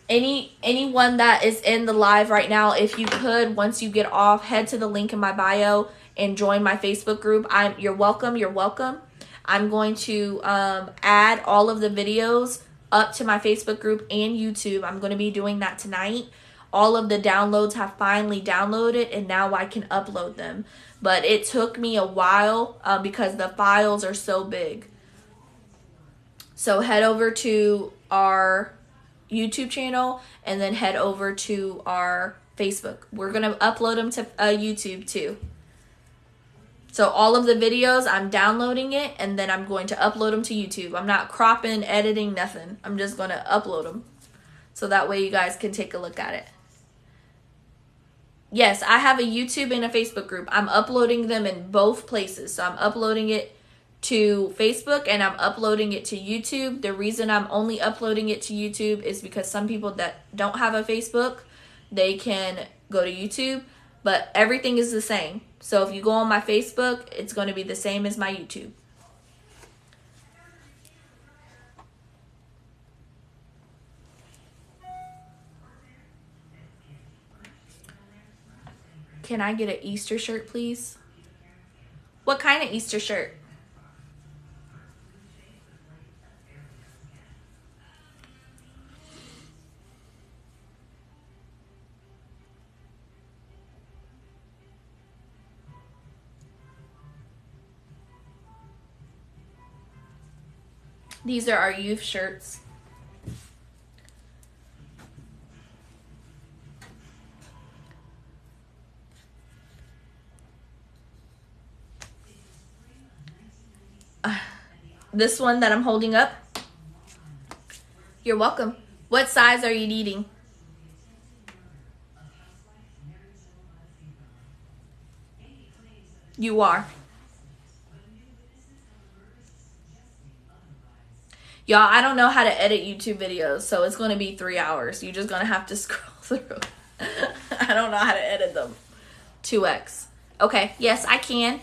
Anyone that is in the live right now, if you could, once you get off, head to the link in my bio and join my Facebook group. You're welcome. You're welcome. I'm going to add all of the videos up to my Facebook group and YouTube. I'm going to be doing that tonight. All of the downloads have finally downloaded, and now I can upload them. But it took me a while because the files are so big. So head over to our YouTube channel and then head over to our Facebook. We're going to upload them to YouTube too. So all of the videos, I'm downloading it and then I'm going to upload them to YouTube. I'm not cropping, editing, nothing. I'm just going to upload them. So that way you guys can take a look at it. Yes, I have a YouTube and a Facebook group. I'm uploading them in both places. So I'm uploading it to Facebook and I'm uploading it to YouTube. The reason I'm only uploading it to YouTube is because some people that don't have a Facebook, they can go to YouTube, but everything is the same. So if you go on my Facebook, it's going to be the same as my YouTube. Can I get an Easter shirt, please? What kind of Easter shirt? These are our youth shirts. This one that I'm holding up. You're welcome. What size are you needing? You are. Y'all, I don't know how to edit YouTube videos, so it's going to be 3 hours. You're just going to have to scroll through. I don't know how to edit them. 2x. Okay, yes, I can.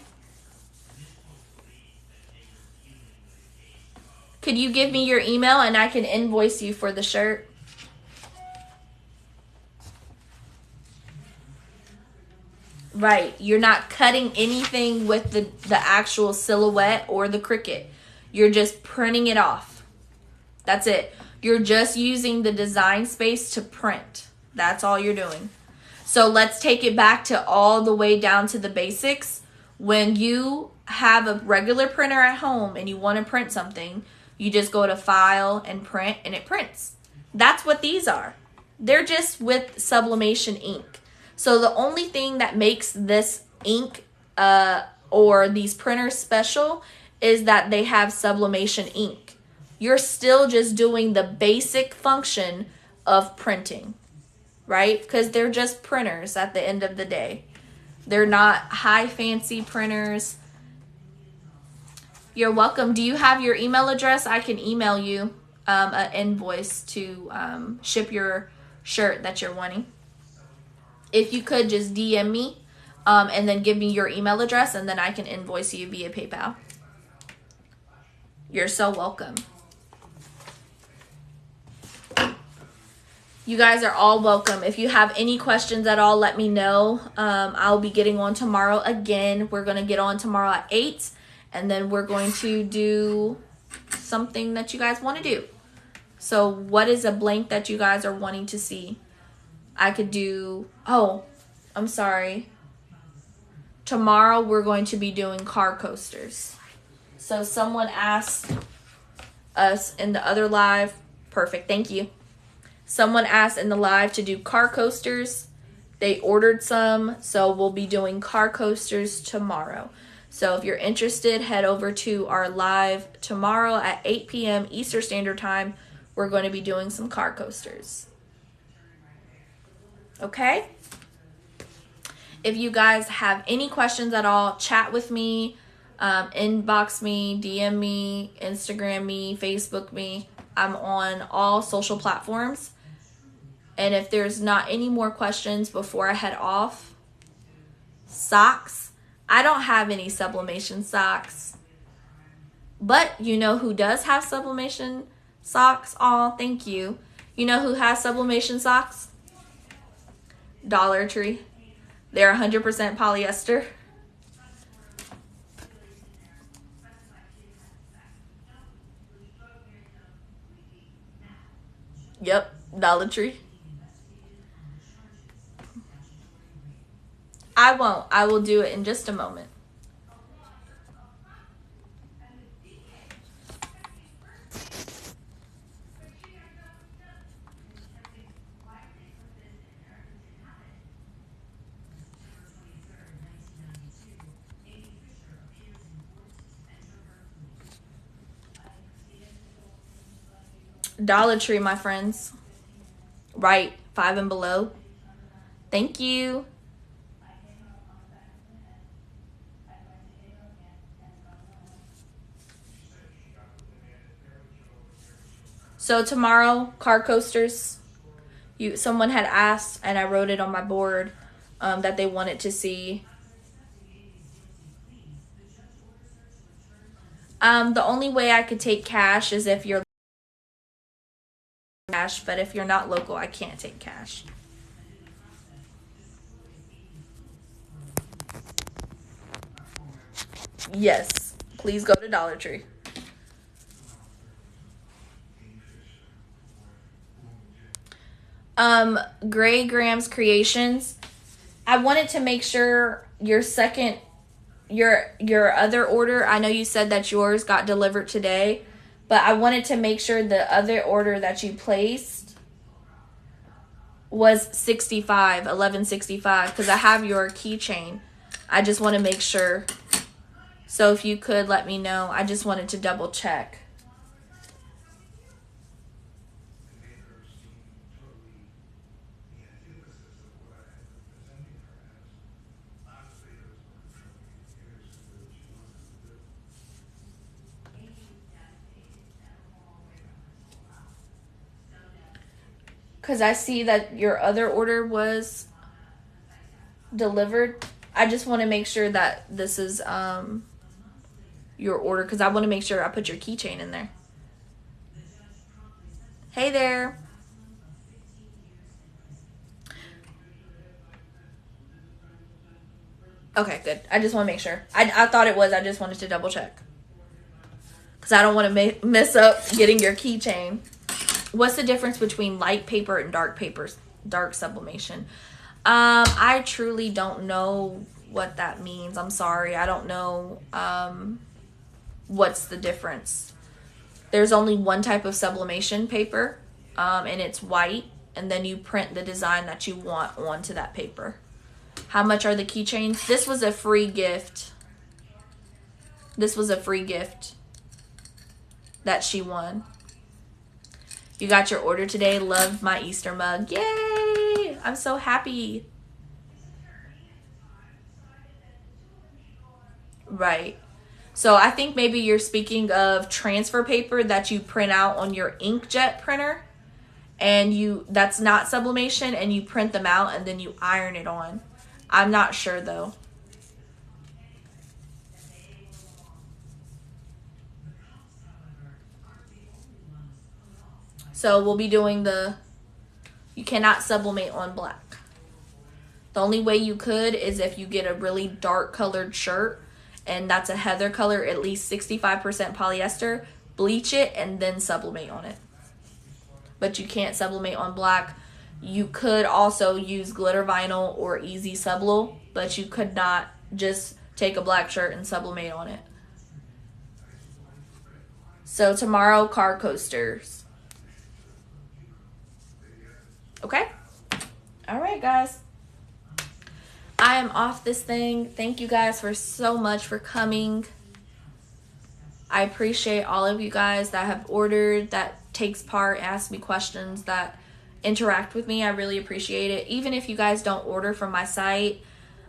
Could you give me your email and I can invoice you for the shirt? Right. You're not cutting anything with the actual silhouette or the Cricut. You're just printing it off. That's it. You're just using the design space to print. That's all you're doing. So let's take it back to all the way down to the basics. When you have a regular printer at home and you want to print something, you just go to File and Print, and it prints. That's what these are. They're just with sublimation ink. So the only thing that makes this ink or these printers special is that they have sublimation ink. You're still just doing the basic function of printing, right? Because they're just printers at the end of the day. They're not high fancy printers. You're welcome. Do you have your email address? I can email you an invoice to ship your shirt that you're wanting. If you could just DM me and then give me your email address, and then I can invoice you via PayPal. You're so welcome. You guys are all welcome. If you have any questions at all, let me know. I'll be getting on tomorrow again. We're going to get on tomorrow at 8, and then we're going to do something that you guys want to do. So what is a blank that you guys are wanting to see? I could do, oh, I'm sorry. Tomorrow we're going to be doing car coasters. So someone asked us in the other live. Perfect, thank you. Someone asked in the live to do car coasters. They ordered some, so we'll be doing car coasters tomorrow. So if you're interested, head over to our live tomorrow at 8 p.m. Eastern Standard Time. We're going to be doing some car coasters. Okay? If you guys have any questions at all, chat with me, inbox me, DM me, Instagram me, Facebook me. I'm on all social platforms. And if there's not any more questions before I head off, socks. I don't have any sublimation socks. But you know who does have sublimation socks? Aw, thank you. You know who has sublimation socks? Dollar Tree. They're 100% polyester. Yep, Dollar Tree. I won't. I will do it in just a moment. Dollar Tree, my friends. Right, 5 and below. Thank you. So tomorrow, car coasters. Someone had asked, and I wrote it on my board, that they wanted to see. The only way I could take cash is if you're cash, but if you're not local, I can't take cash. Yes, please go to Dollar Tree. Gray Grams Creations. I wanted to make sure your other order, I know you said that yours got delivered today, but I wanted to make sure the other order that you placed was 1165, because I have your keychain. I just want to make sure. So if you could let me know, I just wanted to double check. Because I see that your other order was delivered. I just want to make sure that this is your order, because I want to make sure I put your keychain in there. Hey there. Okay, good. I just want to make sure. I thought it was. I just wanted to double check, because I don't want to mess up getting your keychain. What's the difference between light paper and dark papers? Dark sublimation. I truly don't know what that means. I'm sorry. I don't know what's the difference. There's only one type of sublimation paper, and it's white, and then you print the design that you want onto that paper. How much are the keychains? This was a free gift. This was a free gift that she won. You got your order today. Love my Easter mug. Yay! I'm so happy. Right. So I think maybe you're speaking of transfer paper that you print out on your inkjet printer, and that's not sublimation, and you print them out and then you iron it on. I'm not sure though. So we'll be doing you cannot sublimate on black. The only way you could is if you get a really dark colored shirt, and that's a heather color, at least 65% polyester, bleach it and then sublimate on it. But you can't sublimate on black. You could also use glitter vinyl or easy sublil, but you could not just take a black shirt and sublimate on it. So tomorrow, car coasters. Okay? All right, guys. I am off this thing. Thank you guys so much for coming. I appreciate all of you guys that have ordered, that takes part, ask me questions, that interact with me. I really appreciate it. Even if you guys don't order from my site,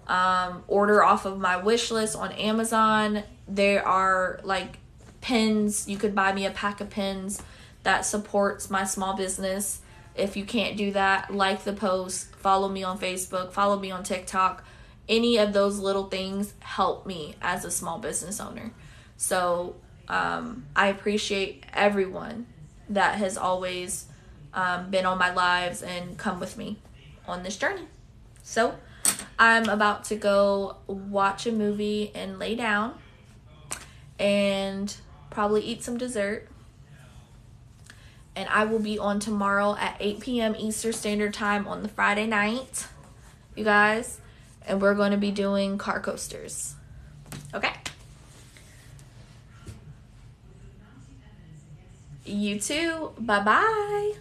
order off of my wish list on Amazon. There are like pins. You could buy me a pack of pins that supports my small business. If you can't do that, like the post, follow me on Facebook, follow me on TikTok. Any of those little things help me as a small business owner. So I appreciate everyone that has always been on my lives and come with me on this journey. So I'm about to go watch a movie and lay down and probably eat some dessert. And I will be on tomorrow at 8 p.m. Eastern Standard Time on the Friday night, you guys. And we're going to be doing car coasters. Okay? You too. Bye-bye.